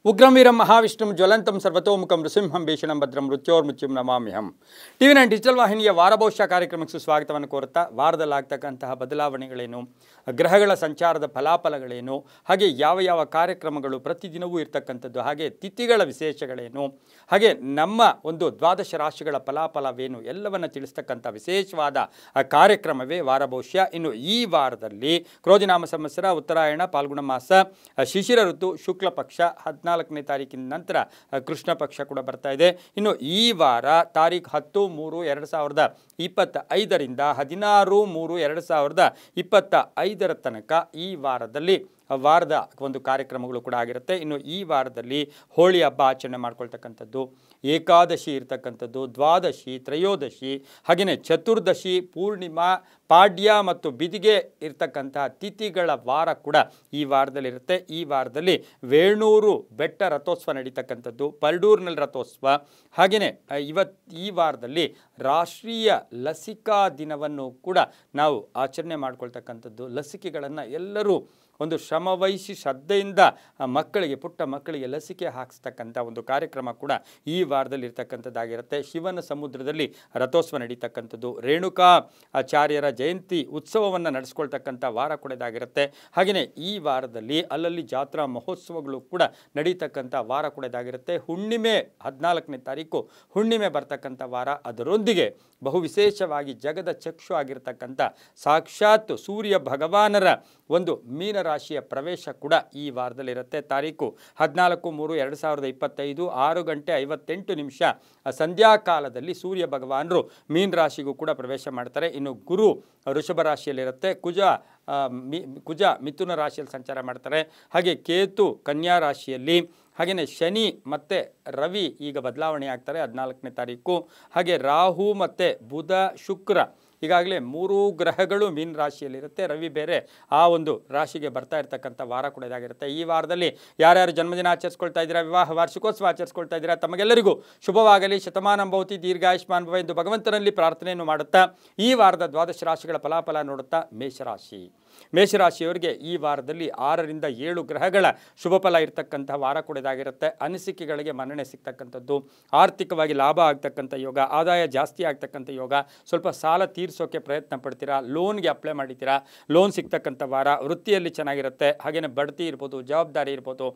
Ugramm Veeram ಮಹಾವಿಷ್ಣುಂ ಜ್ವಲಂತಂ ಸರ್ವತೋಮುಖಂ ನೃಸಿಂಹಂ ಭೀಷಣಂ ಭದ್ರಂ ಮೃತ್ಯೋರ್ಮೃತ್ಯುಂ ನಮಾಮ್ಯಹಂ. ಟಿವಿ9 digital ವಾಹಿನಿಯ ವಾರಭವಿಷ್ಯ ಕಾರ್ಯಕ್ರಮಕ್ಕೆ ಸುಸ್ವಾಗತವನ್ನು ಕೋರುತ್ತಾ, ವಾರದಲ್ಲಾಗ್ತಕ್ಕಂತಹ ಬದಲಾವಣೆಗಳೇನು, ಗ್ರಹಗಳ ಸಂಚಾರದ ಫಲಾಫಲಗಳೇನು, ಹಾಗೆ ಯಾವ ಯಾವ ಕಾರ್ಯಕ್ರಮಗಳು ಪ್ರತಿದಿನವೂ ಇರ್ತಕ್ಕಂಥದ್ದು, ಹಾಗೆ ತಿಥಿಗಳ ವಿಶೇಷಗಳೇನು, ಹಾಗೆ ನಮ್ಮ ಒಂದು ದ್ವಾದಶ ರಾಶಿಗಳ ಫಲಾಫಲವೇನು ಎಲ್ಲವನ್ನು ತಿಳಿಸ್ತಕ್ಕಂಥ ವಿಶೇಷವಾದ ಕಾರ್ಯಕ್ರಮವೇ ವಾರಭವಿಷ್ಯ. ಇನ್ನು ಈ ವಾರದಲ್ಲಿ ಕ್ರೋಧಿನಾಮ ಸಂವತ್ಸರ, ಉತ್ತರಾಯಣ, ಪಾಲ್ಗುಣ ಮಾಸ, ಶಿಶಿರ ಋತು, ಶುಕ್ಲ ಪಕ್ಷ, 14ನೇ ತಾರೀಕಿನ ನಂತರ ಕೃಷ್ಣ ಪಕ್ಷ ಕೂಡ ಬರ್ತಾ ಇದೆ. ಇನ್ನು ಈ ವಾರ ತಾರೀಖು 10-3-2025ರಿಂದ 16-3-2025 ತನಕ ಈ ವಾರದಲ್ಲಿ ವಾರದ ಒಂದು ಕಾರ್ಯಕ್ರಮಗಳು ಕೂಡ ಆಗಿರುತ್ತೆ. ಇನ್ನು ಈ ವಾರದಲ್ಲಿ ಹೋಳಿ ಹಬ್ಬ ಆಚರಣೆ ಮಾಡ್ಕೊಳ್ತಕ್ಕಂಥದ್ದು, ಏಕಾದಶಿ ಇರ್ತಕ್ಕಂಥದ್ದು, ದ್ವಾದಶಿ, ತ್ರಯೋದಶಿ, ಹಾಗೆಯೇ ಚತುರ್ದಶಿ, ಪೂರ್ಣಿಮಾ, ಪಾಡ್ಯ ಮತ್ತು ಬಿದಿಗೆ ಇರ್ತಕ್ಕಂತಹ ತಿಥಿಗಳ ವಾರ ಕೂಡ ಈ ವಾರದಲ್ಲಿರುತ್ತೆ. ಈ ವಾರದಲ್ಲಿ ವೇಣೂರು ಬೆಟ್ಟ ರಥೋತ್ಸವ ನಡೀತಕ್ಕಂಥದ್ದು, ಪರ್ಡೂರಿನಲ್ಲಿ ರಥೋತ್ಸವ, ಹಾಗೆಯೇ ಈ ವಾರದಲ್ಲಿ ರಾಷ್ಟ್ರೀಯ ಲಸಿಕಾ ದಿನವನ್ನು ಕೂಡ ನಾವು ಆಚರಣೆ ಮಾಡ್ಕೊಳ್ತಕ್ಕಂಥದ್ದು. ಲಸಿಕೆಗಳನ್ನು ಎಲ್ಲರೂ ಒಂದು ಶ್ರಮವಹಿಸಿ ಶ್ರದ್ಧೆಯಿಂದ ಮಕ್ಕಳಿಗೆ, ಪುಟ್ಟ ಮಕ್ಕಳಿಗೆ ಲಸಿಕೆ ಹಾಕಿಸ್ತಕ್ಕಂಥ ಒಂದು ಕಾರ್ಯಕ್ರಮ ಕೂಡ ಈ ವಾರದಲ್ಲಿ ಇರ್ತಕ್ಕಂಥದ್ದಾಗಿರುತ್ತೆ. ಶಿವನ ಸಮುದ್ರದಲ್ಲಿ ರಥೋತ್ಸವ ನಡೀತಕ್ಕಂಥದ್ದು, ರೇಣುಕಾ ಆಚಾರ್ಯರ ಜಯಂತಿ ಉತ್ಸವವನ್ನು ನಡೆಸ್ಕೊಳ್ತಕ್ಕಂಥ ವಾರ ಕೂಡ ಇದಾಗಿರುತ್ತೆ. ಹಾಗೆಯೇ ಈ ವಾರದಲ್ಲಿ ಅಲ್ಲಲ್ಲಿ ಜಾತ್ರಾ ಮಹೋತ್ಸವಗಳು ಕೂಡ ನಡೀತಕ್ಕಂಥ ವಾರ ಕೂಡ ಇದಾಗಿರುತ್ತೆ. ಹುಣ್ಣಿಮೆ 14ನೇ ತಾರೀಕು ಹುಣ್ಣಿಮೆ ಬರ್ತಕ್ಕಂಥ ವಾರ. ಅದರೊಂದಿಗೆ ಬಹು ವಿಶೇಷವಾಗಿ ಜಗದ ಚಕ್ಷು ಆಗಿರ್ತಕ್ಕಂಥ ಸಾಕ್ಷಾತ್ ಸೂರ್ಯ ಭಗವಾನರ ಒಂದು ಮೀನರಾಶಿಯ ಪ್ರವೇಶ ಕೂಡ ಈ ವಾರದಲ್ಲಿರುತ್ತೆ. ತಾರೀಕು 14-3-2025 6:58 ಸಂಧ್ಯಾಕಾಲದಲ್ಲಿ ಸೂರ್ಯ ಭಗವಾನರು ಮೀನ ರಾಶಿಗೂ ಕೂಡ ಪ್ರವೇಶ ಮಾಡ್ತಾರೆ. ಇನ್ನು ಗುರು ವೃಷಭ ರಾಶಿಯಲ್ಲಿರುತ್ತೆ, ಕುಜ ಮಿಥುನ ರಾಶಿಯಲ್ಲಿ ಸಂಚಾರ ಮಾಡ್ತಾರೆ, ಹಾಗೆ ಕೇತು ಕನ್ಯಾ ರಾಶಿಯಲ್ಲಿ, ಹಾಗೆಯೇ ಶನಿ ಮತ್ತು ರವಿ ಈಗ ಬದಲಾವಣೆ ಆಗ್ತಾರೆ 14ನೇ ತಾರೀಕು, ಹಾಗೆ ರಾಹು ಮತ್ತು ಬುಧ ಶುಕ್ರ ಈಗಾಗಲೇ 3 ಗ್ರಹಗಳು ಮೀನ ರಾಶಿಯಲ್ಲಿರುತ್ತೆ. ರವಿ ಬೇರೆ ಆ ಒಂದು ರಾಶಿಗೆ ಬರ್ತಾ ಇರ್ತಕ್ಕಂಥ ವಾರ ಕೂಡ ಇದಾಗಿರುತ್ತೆ. ಈ ವಾರದಲ್ಲಿ ಯಾರ್ಯಾರು ಜನ್ಮದಿನ ಆಚರಿಸ್ಕೊಳ್ತಾ ಇದ್ದೀರಾ, ವಿವಾಹ ವಾರ್ಷಿಕೋತ್ಸವ ಆಚರಿಸ್ಕೊಳ್ತಾ ಇದ್ದೀರಾ, ತಮಗೆಲ್ಲರಿಗೂ ಶುಭವಾಗಲಿ, ಶತಮಾನಂ ಭವತಿ, ದೀರ್ಘಾಯುಷ್ಮಾನ್ ಭವ ಎಂದು ಭಗವಂತನಲ್ಲಿ ಪ್ರಾರ್ಥನೆಯನ್ನು ಮಾಡುತ್ತಾ ಈ ವಾರದ ದ್ವಾದಶ ರಾಶಿಗಳ ಫಲಾಫಲ ನೋಡುತ್ತಾ, ಮೇಷರಾಶಿಯವರಿಗೆ ಈ ವಾರದಲ್ಲಿ 6-7 ಗ್ರಹಗಳ ಶುಭ ಫಲ ಇರ್ತಕ್ಕಂಥ ವಾರ ಕೂಡ ಇದಾಗಿರುತ್ತೆ. ಅನಿಸಿಕೆಗಳಿಗೆ ಮನ್ನಣೆ ಸಿಗ್ತಕ್ಕಂಥದ್ದು, ಆರ್ಥಿಕವಾಗಿ ಲಾಭ ಆಗ್ತಕ್ಕಂಥ ಯೋಗ, ಆದಾಯ ಜಾಸ್ತಿ ಆಗ್ತಕ್ಕಂಥ ಯೋಗ, ಸ್ವಲ್ಪ ಸಾಲ ತೀರಿಸೋಕೆ ಪ್ರಯತ್ನ ಪಡ್ತೀರಾ, ಲೋನ್ಗೆ ಅಪ್ಲೈ ಮಾಡಿದ್ದೀರಾ, ಲೋನ್ ಸಿಗ್ತಕ್ಕಂಥ ವಾರ. ವೃತ್ತಿಯಲ್ಲಿ ಚೆನ್ನಾಗಿರುತ್ತೆ, ಹಾಗೆಯೇ ಬಡ್ತಿ ಇರ್ಬೋದು, ಜವಾಬ್ದಾರಿ ಇರ್ಬೋದು,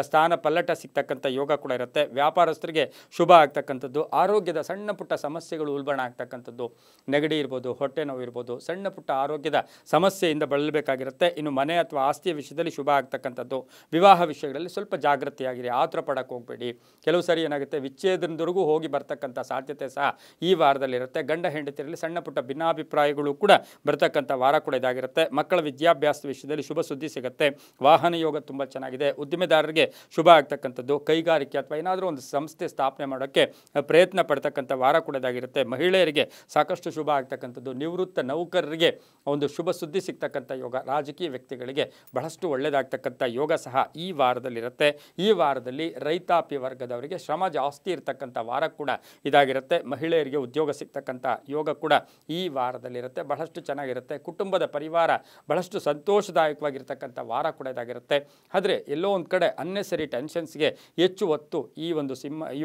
ಸ್ಥಾನ ಪಲ್ಲಟ ಸಿಗ್ತಕ್ಕಂಥ ಯೋಗ ಕೂಡ ಇರುತ್ತೆ. ವ್ಯಾಪಾರಸ್ಥರಿಗೆ ಶುಭ ಆಗ್ತಕ್ಕಂಥದ್ದು, ಆರೋಗ್ಯದ ಸಣ್ಣ ಪುಟ್ಟ ಸಮಸ್ಯೆಗಳು ಉಲ್ಬಣ ಆಗ್ತಕ್ಕಂಥದ್ದು, ನೆಗಡಿ ಇರ್ಬೋದು, ಹೊಟ್ಟೆ ನೋವು ಇರ್ಬೋದು, ಸಣ್ಣ ಪುಟ್ಟ ಆರೋಗ್ಯದ ಸಮಸ್ಯೆಯಿಂದ ಬಳಲಬೇಕಾಗಿರುತ್ತೆ. ಇನ್ನು ಮನೆ ಅಥವಾ ಆಸ್ತಿಯ ವಿಷಯದಲ್ಲಿ ಶುಭ ಆಗ್ತಕ್ಕಂಥದ್ದು. ವಿವಾಹ ವಿಷಯಗಳಲ್ಲಿ ಸ್ವಲ್ಪ ಜಾಗೃತಿಯಾಗಿರಿ, ಆತರ ಪಡಕ್ಕೆ ಹೋಗಬೇಡಿ. ಕೆಲವು ಸರಿ ಏನಾಗುತ್ತೆ, ವಿಚ್ಛೇದನದವರೆಗೂ ಹೋಗಿ ಬರ್ತಕ್ಕಂಥ ಸಾಧ್ಯತೆ ಸಹ ಈ ವಾರದಲ್ಲಿರುತ್ತೆ. ಗಂಡ ಹೆಂಡತಿಯರಲ್ಲಿ ಸಣ್ಣ ಪುಟ್ಟ ಭಿನ್ನಾಭಿಪ್ರಾಯಗಳು ಕೂಡ ಬರ್ತಕ್ಕಂಥ ವಾರ ಕೂಡ ಇದಾಗಿರುತ್ತೆ. ಮಕ್ಕಳ ವಿದ್ಯಾಭ್ಯಾಸದ ವಿಷಯದಲ್ಲಿ ಶುಭ ಸುದ್ದಿ ಸಿಗುತ್ತೆ. ವಾಹನ ಯೋಗ ತುಂಬ ಚೆನ್ನಾಗಿದೆ. ಉದ್ದಿಮೆದಾರರಿಗೆ ಶುಭ ಆಗ್ತಕ್ಕಂಥದ್ದು, ಕೈಗಾರಿಕೆ ಅಥವಾ ಏನಾದರೂ ಒಂದು ಸಂಸ್ಥೆ ಸ್ಥಾಪನೆ ಮಾಡೋಕ್ಕೆ ಪ್ರಯತ್ನ ಪಡ್ತಕ್ಕಂಥ ವಾರ ಕೂಡ ಇದಾಗಿರುತ್ತೆ. ಮಹಿಳೆಯರಿಗೆ ಸಾಕಷ್ಟು ಶುಭ ಆಗ್ತಕ್ಕಂಥದ್ದು, ನಿವೃತ್ತ ನೌಕರರಿಗೆ ಒಂದು ಶುಭ ಸುದ್ದಿ ಸಿಗ್ತಕ್ಕಂಥ ಯೋಗ, ರಾಜಕೀಯ ವ್ಯಕ್ತಿಗಳಿಗೆ ಬಹಳಷ್ಟು ಒಳ್ಳೆಯದಾಗ್ತಕ್ಕಂಥ ಯೋಗ ಸಹ ಈ ವಾರದಲ್ಲಿರುತ್ತೆ. ಈ ವಾರದಲ್ಲಿ ರೈತಾಪಿ ವರ್ಗದವರಿಗೆ ಶ್ರಮ ಜಾಸ್ತಿ ಇರತಕ್ಕಂಥ ವಾರ ಕೂಡ ಇದಾಗಿರುತ್ತೆ. ಮಹಿಳೆಯರಿಗೆ ಉದ್ಯೋಗ ಸಿಗ್ತಕ್ಕಂಥ ಯೋಗ ಕೂಡ ಈ ವಾರದಲ್ಲಿರುತ್ತೆ. ಬಹಳಷ್ಟು ಚೆನ್ನಾಗಿರುತ್ತೆ. ಕುಟುಂಬದ ಪರಿವಾರ ಬಹಳಷ್ಟು ಸಂತೋಷದಾಯಕವಾಗಿರ್ತಕ್ಕಂಥ ವಾರ ಕೂಡ ಇದಾಗಿರುತ್ತೆ. ಆದರೆ ಎಲ್ಲೋ ಒಂದು ಕಡೆ ಅನ್ನೆಸರಿ ಟೆನ್ಷನ್ಸ್ಗೆ ಹೆಚ್ಚು ಒತ್ತು ಈ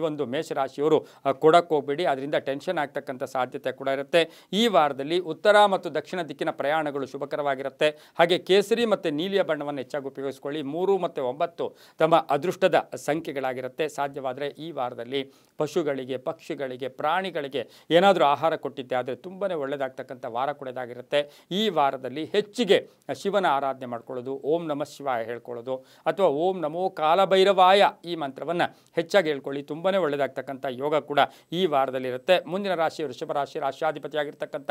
ಒಂದು ಮೇಷರಾಶಿಯವರು ಕೊಡಕ್ಕೆ ಹೋಗಬೇಡಿ, ಅದರಿಂದ ಟೆನ್ಷನ್ ಆಗ್ತಕ್ಕಂಥ ಸಾಧ್ಯತೆ ಕೂಡ ಇರುತ್ತೆ. ಈ ವಾರದಲ್ಲಿ ಉತ್ತರ ಮತ್ತು ದಕ್ಷಿಣ ದಿಕ್ಕಿನ ಪ್ರಯಾಣಗಳು ಶುಭಕರವಾಗಿರುತ್ತೆ. ಹಾಗೆ ಕೇಸರಿ ಮತ್ತು ನೀಲಿಯ ಬಣ್ಣವನ್ನು ಹೆಚ್ಚಾಗಿ ಉಪಯೋಗಿಸ್ಕೊಳ್ಳಿ. 3 ಮತ್ತು 9 ತಮ್ಮ ಅದೃಷ್ಟದ ಸಂಖ್ಯೆಗಳಾಗಿರುತ್ತೆ. ಸಾಧ್ಯವಾದರೆ ಈ ವಾರದಲ್ಲಿ ಪಶುಗಳಿಗೆ, ಪಕ್ಷಿಗಳಿಗೆ, ಪ್ರಾಣಿಗಳಿಗೆ ಏನಾದರೂ ಆಹಾರ ಕೊಟ್ಟಿದ್ದೆ ಆದರೆ ತುಂಬಾ ಒಳ್ಳೆಯದಾಗ್ತಕ್ಕಂಥ ವಾರ ಕೂಡ ಇದಾಗಿರುತ್ತೆ. ಈ ವಾರದಲ್ಲಿ ಹೆಚ್ಚಿಗೆ ಶಿವನ ಆರಾಧನೆ ಮಾಡ್ಕೊಳ್ಳೋದು, ಓಂ ನಮಃ ಶಿವಾಯ ಹೇಳ್ಕೊಳ್ಳೋದು, ಅಥವಾ ಓಂ ನಮೋ ಕಾಲಭೈರವಾಯ ಈ ಮಂತ್ರವನ್ನು ಹೆಚ್ಚಾಗಿ ಹೇಳ್ಕೊಳ್ಳಿ. ತುಂಬಾ ಒಳ್ಳೆಯದಾಗ್ತಕ್ಕಂಥ ಯೋಗ ಕೂಡ ಈ ವಾರದಲ್ಲಿರುತ್ತೆ. ಮುಂದಿನ ರಾಶಿ ವೃಷಭ ರಾಶಿ, ರಾಶ್ಯಾಧಿಪತಿಯಾಗಿರ್ತಕ್ಕಂಥ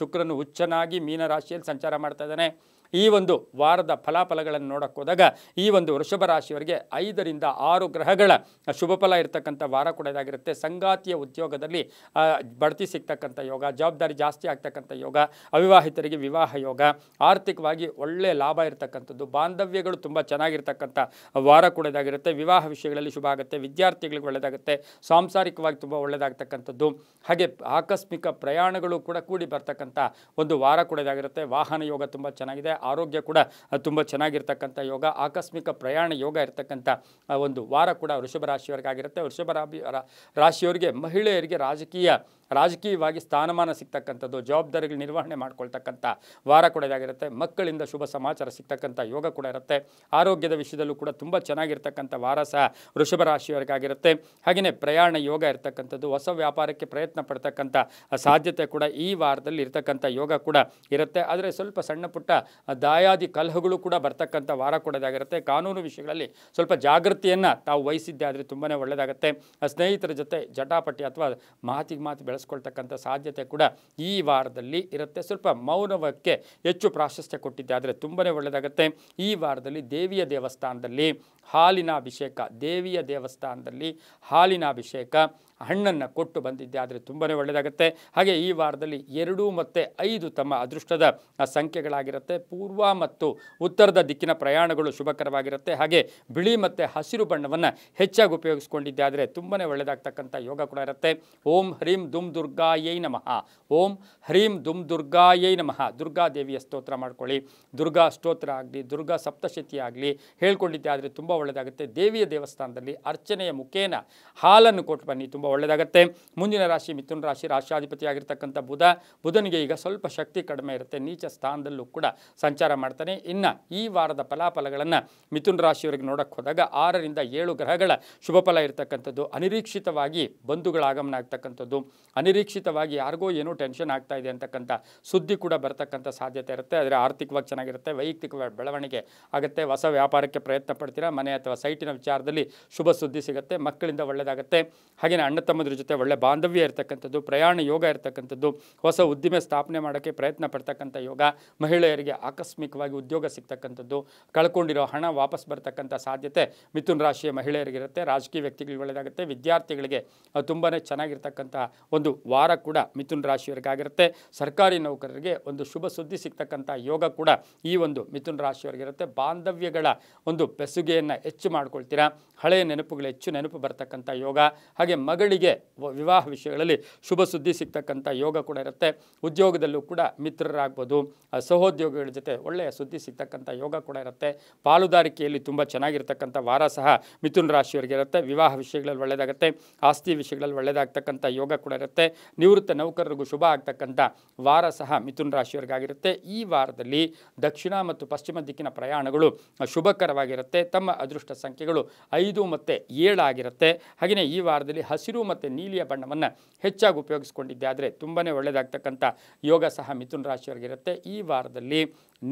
ಶುಕ್ರನು ಹುಚ್ಚನಾಗಿ ಮೀನ ರಾಶಿಯಲ್ಲಿ ಸಂಚಾರ ಮಾಡ್ತಾ ಇದ್ದಾನೆ. ಈ ಒಂದು ವಾರದ ಫಲಾಫಲಗಳನ್ನು ನೋಡಕ್ಕೆ ಹೋದಾಗ ಈ ಒಂದು ವೃಷಭ ರಾಶಿಯವರಿಗೆ 5-6 ಗ್ರಹಗಳ ಶುಭ ಫಲ ಇರತಕ್ಕಂಥ ವಾರ ಕೂಡ ಇದಾಗಿರುತ್ತೆ. ಸಂಗಾತಿಯ ಉದ್ಯೋಗದಲ್ಲಿ ಬಡ್ತಿ ಸಿಗ್ತಕ್ಕಂಥ ಯೋಗ, ಜವಾಬ್ದಾರಿ ಜಾಸ್ತಿ ಆಗ್ತಕ್ಕಂಥ ಯೋಗ, ಅವಿವಾಹಿತರಿಗೆ ವಿವಾಹ ಯೋಗ, ಆರ್ಥಿಕವಾಗಿ ಒಳ್ಳೆಯ ಲಾಭ ಇರತಕ್ಕಂಥದ್ದು, ಬಾಂಧವ್ಯಗಳು ತುಂಬ ಚೆನ್ನಾಗಿರ್ತಕ್ಕಂಥ ವಾರ ಕೂಡ ಇದಾಗಿರುತ್ತೆ. ವಿವಾಹ ವಿಷಯಗಳಲ್ಲಿ ಶುಭ ಆಗುತ್ತೆ, ವಿದ್ಯಾರ್ಥಿಗಳಿಗೆ ಒಳ್ಳೆಯದಾಗುತ್ತೆ, ಸಾಂಸಾರಿಕವಾಗಿ ತುಂಬ ಒಳ್ಳೆಯದಾಗ್ತಕ್ಕಂಥದ್ದು, ಹಾಗೆ ಆಕಸ್ಮಿಕ ಪ್ರಯಾಣಗಳು ಕೂಡ ಕೂಡಿ ಬರ್ತಕ್ಕಂಥ ಒಂದು ವಾರ ಕೂಡ ಇದಾಗಿರುತ್ತೆ. ವಾಹನ ಯೋಗ ತುಂಬ ಚೆನ್ನಾಗಿದೆ. ಆರೋಗ್ಯ ಕೂಡ ತುಂಬ ಚೆನ್ನಾಗಿರ್ತಕ್ಕಂಥ ಯೋಗ, ಆಕಸ್ಮಿಕ ಪ್ರಯಾಣ ಯೋಗ ಇರತಕ್ಕಂಥ ಒಂದು ವಾರ ಕೂಡ ವೃಷಭ ರಾಶಿಯವರಿಗಾಗಿರುತ್ತೆ. ರಾಶಿಯವರಿಗೆ ಮಹಿಳೆಯರಿಗೆ ರಾಜಕೀಯವಾಗಿ ಸ್ಥಾನಮಾನ ಸಿಗ್ತಕ್ಕಂಥದ್ದು, ಜವಾಬ್ದಾರಿಗಳ ನಿರ್ವಹಣೆ ಮಾಡ್ಕೊಳ್ತಕ್ಕಂಥ ವಾರ ಕೂಡ ಇದಾಗಿರುತ್ತೆ. ಮಕ್ಕಳಿಂದ ಶುಭ ಸಮಾಚಾರ ಸಿಗ್ತಕ್ಕಂಥ ಯೋಗ ಕೂಡ ಇರುತ್ತೆ. ಆರೋಗ್ಯದ ವಿಷಯದಲ್ಲೂ ಕೂಡ ತುಂಬ ಚೆನ್ನಾಗಿರ್ತಕ್ಕಂಥ ವಾರ ಸಹ ವೃಷಭ ರಾಶಿಯವರಿಗಾಗಿರುತ್ತೆ. ಹಾಗೆಯೇ ಪ್ರಯಾಣ ಯೋಗ ಇರತಕ್ಕಂಥದ್ದು, ಹೊಸ ವ್ಯಾಪಾರಕ್ಕೆ ಪ್ರಯತ್ನ ಪಡ್ತಕ್ಕಂಥ ಸಾಧ್ಯತೆ ಕೂಡ ಈ ವಾರದಲ್ಲಿ ಇರತಕ್ಕಂಥ ಯೋಗ ಕೂಡ ಇರುತ್ತೆ. ಆದರೆ ಸ್ವಲ್ಪ ಸಣ್ಣ ಪುಟ್ಟ ದಾಯಾದಿ ಕಲಹಗಳು ಕೂಡ ಬರ್ತಕ್ಕಂಥ ವಾರ ಕೂಡ ಇದಾಗಿರುತ್ತೆ. ಕಾನೂನು ವಿಷಯಗಳಲ್ಲಿ ಸ್ವಲ್ಪ ಜಾಗೃತಿಯನ್ನು ತಾವು ವಹಿಸಿದ್ದೆ ಆದರೆ ತುಂಬಾ ಒಳ್ಳೆಯದಾಗುತ್ತೆ. ಸ್ನೇಹಿತರ ಜೊತೆ ಜಟಾಪಟಿ ಅಥವಾ ಮಾತಿಗೆ ಮಾತು ಬೆಳೆಸ್ಕೊಳ್ತಕ್ಕಂಥ ಸಾಧ್ಯತೆ ಕೂಡ ಈ ವಾರದಲ್ಲಿ ಇರುತ್ತೆ. ಸ್ವಲ್ಪ ಮೌನವಕ್ಕೆ ಹೆಚ್ಚು ಪ್ರಾಶಸ್ತ್ಯ ಕೊಟ್ಟಿದ್ದೆ ಆದರೆ ತುಂಬಾ ಒಳ್ಳೆಯದಾಗುತ್ತೆ. ಈ ವಾರದಲ್ಲಿ ದೇವಿಯ ದೇವಸ್ಥಾನದಲ್ಲಿ ಹಾಲಿನ ಅಭಿಷೇಕ ಹಣ್ಣನ್ನು ಕೊಟ್ಟು ಬಂದಿದ್ದೆ ಆದರೆ ತುಂಬಾ ಒಳ್ಳೆಯದಾಗುತ್ತೆ. ಹಾಗೆ ಈ ವಾರದಲ್ಲಿ 2 ಮತ್ತು 5 ತಮ್ಮ ಅದೃಷ್ಟದ ಸಂಖ್ಯೆಗಳಾಗಿರುತ್ತೆ. ಪೂರ್ವ ಮತ್ತು ಉತ್ತರದ ದಿಕ್ಕಿನ ಪ್ರಯಾಣಗಳು ಶುಭಕರವಾಗಿರುತ್ತೆ. ಹಾಗೆ ಬಿಳಿ ಮತ್ತು ಹಸಿರು ಬಣ್ಣವನ್ನು ಹೆಚ್ಚಾಗಿ ಉಪಯೋಗಿಸ್ಕೊಂಡಿದ್ದೆ ಆದರೆ ತುಂಬಾ ಒಳ್ಳೆಯದಾಗ್ತಕ್ಕಂಥ ಯೋಗ ಕೂಡ ಇರುತ್ತೆ. ಓಂ ಹ್ರೀಂ ದುಂ ದುರ್ಗಾಯೈ ನಮಃ, ಓಂ ಹ್ರೀಂ ದುಂ ದುರ್ಗಾಯೈ ನಮಃ. ದುರ್ಗಾದೇವಿಯ ಸ್ತೋತ್ರ ಮಾಡ್ಕೊಳ್ಳಿ. ದುರ್ಗಾ ಸ್ತೋತ್ರ ಆಗಲಿ, ದುರ್ಗಾ ಸಪ್ತಶತಿ ಆಗಲಿ ಹೇಳ್ಕೊಂಡಿದ್ದೆ ಆದರೆ ತುಂಬ ಒಳ್ಳೆಯದಾಗುತ್ತೆ. ದೇವಿಯ ದೇವಸ್ಥಾನದಲ್ಲಿ ಅರ್ಚನೆಯ ಮುಖೇನ ಹಾಲನ್ನು ಕೊಟ್ಟು ಬನ್ನಿ, ತುಂಬ ಒಳ್ಳೆಯದಾಗುತ್ತೆ. ಮುಂದಿನ ರಾಶಿ ಮಿಥುನ ರಾಶಿ. ರಾಶಾಧಿಪತಿಯಾಗಿರ್ತಕ್ಕಂಥ ಬುಧನಿಗೆ ಈಗ ಸ್ವಲ್ಪ ಶಕ್ತಿ ಕಡಿಮೆ ಇರುತ್ತೆ, ನೀಚ ಸ್ಥಾನದಲ್ಲೂ ಕೂಡ ಸಂಚಾರ ಮಾಡ್ತಾನೆ. ಇನ್ನು ಈ ವಾರದ ಫಲಾಫಲಗಳನ್ನು ಮಿಥುನ ರಾಶಿಯವರಿಗೆ ನೋಡೋಕ್ಕೆ ಹೋದಾಗ 6 ರಿಂದ 7 ಗ್ರಹಗಳ ಶುಭ ಫಲ ಇರತಕ್ಕಂಥದ್ದು, ಅನಿರೀಕ್ಷಿತವಾಗಿ ಬಂಧುಗಳ ಆಗಮನ ಆಗ್ತಕ್ಕಂಥದ್ದು, ಅನಿರೀಕ್ಷಿತವಾಗಿ ಯಾರಿಗೋ ಏನೋ ಟೆನ್ಷನ್ ಆಗ್ತಾ ಇದೆ ಅಂತಕ್ಕಂಥ ಸುದ್ದಿ ಕೂಡ ಬರ್ತಕ್ಕಂಥ ಸಾಧ್ಯತೆ ಇರುತ್ತೆ. ಆದರೆ ಆರ್ಥಿಕವಾಗಿ ಚೆನ್ನಾಗಿರುತ್ತೆ, ವೈಯಕ್ತಿಕ ಬೆಳವಣಿಗೆ ಆಗುತ್ತೆ, ಹೊಸ ವ್ಯಾಪಾರಕ್ಕೆ ಪ್ರಯತ್ನ ಪಡ್ತೀರಾ, ಮನೆ ಅಥವಾ ಸೈಟಿನ ವಿಚಾರದಲ್ಲಿ ಶುಭ ಸುದ್ದಿ ಸಿಗುತ್ತೆ, ಮಕ್ಕಳಿಂದ ಒಳ್ಳೆಯದಾಗುತ್ತೆ. ಹಾಗೆಯೇ ಅಣ್ಣ ತಮ್ಮದ್ರ ಜೊತೆ ಒಳ್ಳೆ ಬಾಂಧವ್ಯ ಇರತಕ್ಕಂಥದ್ದು, ಪ್ರಯಾಣ ಯೋಗ ಇರತಕ್ಕಂಥದ್ದು, ಹೊಸ ಉದ್ದಿಮೆ ಸ್ಥಾಪನೆ ಮಾಡೋಕ್ಕೆ ಪ್ರಯತ್ನ ಪಡ್ತಕ್ಕಂಥ ಯೋಗ, ಮಹಿಳೆಯರಿಗೆ ಆಕಸ್ಮಿಕವಾಗಿ ಉದ್ಯೋಗ ಸಿಗ್ತಕ್ಕಂಥದ್ದು, ಕಳ್ಕೊಂಡಿರೋ ಹಣ ವಾಪಸ್ ಬರ್ತಕ್ಕಂಥ ಸಾಧ್ಯತೆ ಮಿಥುನ ರಾಶಿಯ ಮಹಿಳೆಯರಿಗಿರುತ್ತೆ. ರಾಜಕೀಯ ವ್ಯಕ್ತಿಗಳಿಗೆ ಒಳ್ಳೆಯದಾಗುತ್ತೆ, ವಿದ್ಯಾರ್ಥಿಗಳಿಗೆ ತುಂಬಾ ಚೆನ್ನಾಗಿರ್ತಕ್ಕಂಥ ಒಂದು ವಾರ ಕೂಡ ಮಿಥುನ ರಾಶಿಯವರಿಗಾಗಿರುತ್ತೆ. ಸರ್ಕಾರಿ ನೌಕರರಿಗೆ ಒಂದು ಶುಭ ಸುದ್ದಿ ಸಿಗ್ತಕ್ಕಂಥ ಯೋಗ ಕೂಡ ಈ ಒಂದು ಮಿಥುನ ರಾಶಿಯವರಿಗಿರುತ್ತೆ. ಬಾಂಧವ್ಯಗಳ ಒಂದು ಬೆಸುಗೆಯನ್ನು ಹೆಚ್ಚು ಮಾಡ್ಕೊಳ್ತೀರಾ, ಹಳೆಯ ನೆನಪುಗಳು ಹೆಚ್ಚು ನೆನಪು ಬರ್ತಕ್ಕಂಥ ಯೋಗ. ಹಾಗೆ ಮಗಳಿಗೆ ವಿವಾಹ ವಿಷಯಗಳಲ್ಲಿ ಶುಭ ಸುದ್ದಿ ಸಿಗ್ತಕ್ಕಂಥ ಯೋಗ ಕೂಡ ಇರುತ್ತೆ. ಉದ್ಯೋಗದಲ್ಲೂ ಕೂಡ ಮಿತ್ರರಾಗ್ಬೋದು, ಸಹೋದ್ಯೋಗಿಗಳ ಜೊತೆ ಒಳ್ಳೆಯ ಸುದ್ದಿ ಸಿಗ್ತಕ್ಕಂಥ ಯೋಗ ಕೂಡ ಇರುತ್ತೆ. ಪಾಲುದಾರಿಕೆಯಲ್ಲಿ ತುಂಬ ಚೆನ್ನಾಗಿರ್ತಕ್ಕಂಥ ವಾರ ಸಹ ಮಿಥುನ ರಾಶಿಯವರಿಗೆ ಇರುತ್ತೆ. ವಿವಾಹ ವಿಷಯಗಳಲ್ಲಿ ಒಳ್ಳೆಯದಾಗುತ್ತೆ, ಆಸ್ತಿ ವಿಷಯಗಳಲ್ಲಿ ಒಳ್ಳೆಯದಾಗ್ತಕ್ಕಂಥ ಯೋಗ ಕೂಡ ಇರುತ್ತೆ. ನಿವೃತ್ತ ನೌಕರರಿಗೂ ಶುಭ ಆಗ್ತಕ್ಕಂಥ ವಾರ ಸಹ ಮಿಥುನ ರಾಶಿಯವರಿಗಾಗಿರುತ್ತೆ. ಈ ವಾರದಲ್ಲಿ ದಕ್ಷಿಣ ಮತ್ತು ಪಶ್ಚಿಮ ದಿಕ್ಕಿನ ಪ್ರಯಾಣಗಳು ಶುಭಕರವಾಗಿರುತ್ತೆ. ತಮ್ಮ ಅದೃಷ್ಟ ಸಂಖ್ಯೆಗಳು 5 ಮತ್ತು 7 ಆಗಿರುತ್ತೆ. ಹಾಗೆಯೇ ಈ ವಾರದಲ್ಲಿ ಹಸಿರು ಮತ್ತು ನೀಲಿಯ ಬಣ್ಣವನ್ನು ಹೆಚ್ಚಾಗಿ ಉಪಯೋಗಿಸ್ಕೊಂಡಿದ್ದೆ ಆದರೆ ತುಂಬಾ ಒಳ್ಳೆಯದಾಗ್ತಕ್ಕಂಥ ಯೋಗ ಸಹ ಮಿಥುನ ರಾಶಿಯವರಿಗಿರುತ್ತೆ. ಈ ವಾರದಲ್ಲಿ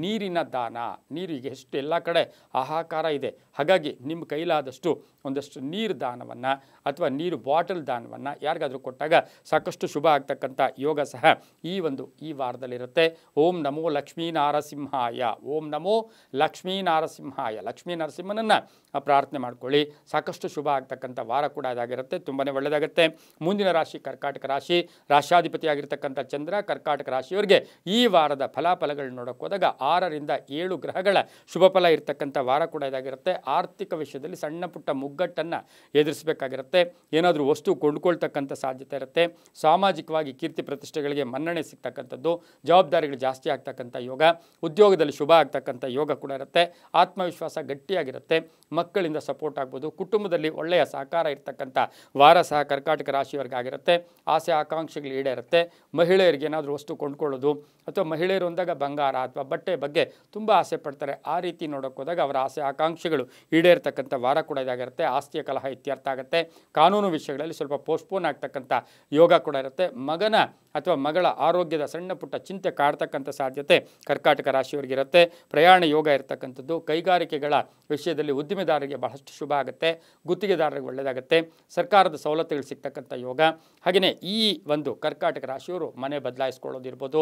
ನೀರಿನ ದಾನ, ನೀರಿಗೆ ಎಷ್ಟು ಎಲ್ಲ ಕಡೆ ಹಾಹಾಕಾರ ಇದೆ, ಹಾಗಾಗಿ ನಿಮ್ಮ ಕೈಲಾದಷ್ಟು ಒಂದಷ್ಟು ನೀರು ದಾನವನ್ನು ಅಥವಾ ನೀರು ಬಾಟಲ್ ದಾನವನ್ನು ಯಾರಿಗಾದರೂ ಕೊಟ್ಟಾಗ ಸಾಕಷ್ಟು ಶುಭ ಆಗ್ತಕ್ಕಂಥ ಯೋಗ ಸಹ ಈ ವಾರದಲ್ಲಿರುತ್ತೆ. ಓಂ ನಮೋ ಲಕ್ಷ್ಮೀ ನಾರಸಿಂಹಾಯ, ಓಂ ನಮೋ ಲಕ್ಷ್ಮೀ ನಾರಸಿಂಹಾಯ, ಲಕ್ಷ್ಮೀ ನರಸಿಂಹನನ್ನು ಪ್ರಾರ್ಥನೆ ಮಾಡ್ಕೊಳ್ಳಿ. ಸಾಕಷ್ಟು ಶುಭ ಆಗ್ತಕ್ಕಂಥ ವಾರ ಕೂಡ ಅದಾಗಿರುತ್ತೆ, ತುಂಬಾ ಒಳ್ಳೆಯದಾಗುತ್ತೆ. ಮುಂದಿನ ರಾಶಿ ಕರ್ಕಾಟಕ ರಾಶಿ. ರಾಶಾಧಿಪತಿಯಾಗಿರ್ತಕ್ಕಂಥ ಚಂದ್ರ ಕರ್ಕಾಟಕ ರಾಶಿಯವರಿಗೆ ಈ ವಾರದ ಫಲಾಫಲಗಳು ನೋಡೋಕೆ ಹೋದಾಗ 6 ರಿಂದ 7 ಗ್ರಹಗಳ ಶುಭ ಫಲ ಇರ್ತಕ್ಕಂಥ ವಾರ ಕೂಡ ಇದಾಗಿರುತ್ತೆ. ಆರ್ಥಿಕ ವಿಷಯದಲ್ಲಿ ಸಣ್ಣ ಪುಟ್ಟ ಮುಗ್ಗಟ್ಟನ್ನು ಎದುರಿಸಬೇಕಾಗಿರುತ್ತೆ, ಏನಾದರೂ ವಸ್ತು ಕೊಂಡ್ಕೊಳ್ತಕ್ಕಂಥ ಸಾಧ್ಯತೆ ಇರುತ್ತೆ. ಸಾಮಾಜಿಕವಾಗಿ ಕೀರ್ತಿ ಪ್ರತಿಷ್ಠೆಗಳಿಗೆ ಮನ್ನಣೆ ಸಿಗ್ತಕ್ಕಂಥದ್ದು, ಜವಾಬ್ದಾರಿಗಳು ಜಾಸ್ತಿ ಆಗ್ತಕ್ಕಂಥ ಯೋಗ, ಉದ್ಯೋಗದಲ್ಲಿ ಶುಭ ಆಗ್ತಕ್ಕಂಥ ಯೋಗ ಕೂಡ ಇರುತ್ತೆ. ಆತ್ಮವಿಶ್ವಾಸ ಗಟ್ಟಿಯಾಗಿರುತ್ತೆ, ಮಕ್ಕಳಿಂದ ಸಪೋರ್ಟ್ ಆಗ್ಬೋದು, ಕುಟುಂಬದಲ್ಲಿ ಒಳ್ಳೆಯ ಸಹಕಾರ ಇರ್ತಕ್ಕಂಥ ವಾರ ಸಹ ಕರ್ಕಾಟಕ ರಾಶಿಯವರಿಗಾಗಿರುತ್ತೆ. ಆಸೆ ಆಕಾಂಕ್ಷೆಗಳು ಈಡೇರುತ್ತೆ. ಮಹಿಳೆಯರಿಗೆ ಏನಾದರೂ ವಸ್ತು ಕೊಂಡ್ಕೊಳ್ಳೋದು ಅಥವಾ ಮಹಿಳೆಯರು ಅಂದಾಗ ಬಂಗಾರ ಅಥವಾ ಬಟ್ಟೆ ಬಗ್ಗೆ ತುಂಬ ಆಸೆ ಪಡ್ತಾರೆ, ಆ ರೀತಿ ನೋಡೋಕೆ ಹೋದಾಗ ಅವರ ಆಸೆ ಆಕಾಂಕ್ಷೆಗಳು ಈಡೇರ್ತಕ್ಕಂಥ ವಾರ ಕೂಡ ಇದಾಗಿರುತ್ತೆ. ಆಸ್ತಿಯ ಕಲಹ ಇತ್ಯರ್ಥ ಆಗುತ್ತೆ. ಕಾನೂನು ವಿಷಯಗಳಲ್ಲಿ ಸ್ವಲ್ಪ ಪೋಸ್ಟ್ಪೋನ್ ಆಗ್ತಕ್ಕಂಥ ಯೋಗ ಕೂಡ ಇರುತ್ತೆ. ಮಗನ ಅಥವಾ ಮಗಳ ಆರೋಗ್ಯದ ಸಣ್ಣ ಪುಟ್ಟ ಚಿಂತೆ ಕಾಡ್ತಕ್ಕಂಥ ಸಾಧ್ಯತೆ ಕರ್ಕಾಟಕ ರಾಶಿಯವರಿಗಿರುತ್ತೆ. ಪ್ರಯಾಣ ಯೋಗ ಇರತಕ್ಕಂಥದ್ದು, ಕೈಗಾರಿಕೆಗಳ ವಿಷಯದಲ್ಲಿ ಉದ್ದಿಮೆದಾರರಿಗೆ ಬಹಳಷ್ಟು ಶುಭ ಆಗುತ್ತೆ, ಗುತ್ತಿಗೆದಾರರಿಗೆ ಒಳ್ಳೆಯದಾಗುತ್ತೆ, ಸರ್ಕಾರದ ಸವಲತ್ತುಗಳು ಸಿಗ್ತಕ್ಕಂಥ ಯೋಗ. ಹಾಗೆಯೇ ಈ ಒಂದು ಕರ್ಕಾಟಕ ರಾಶಿಯವರು ಮನೆ ಬದಲಾಯಿಸ್ಕೊಳ್ಳೋದಿರ್ಬೋದು,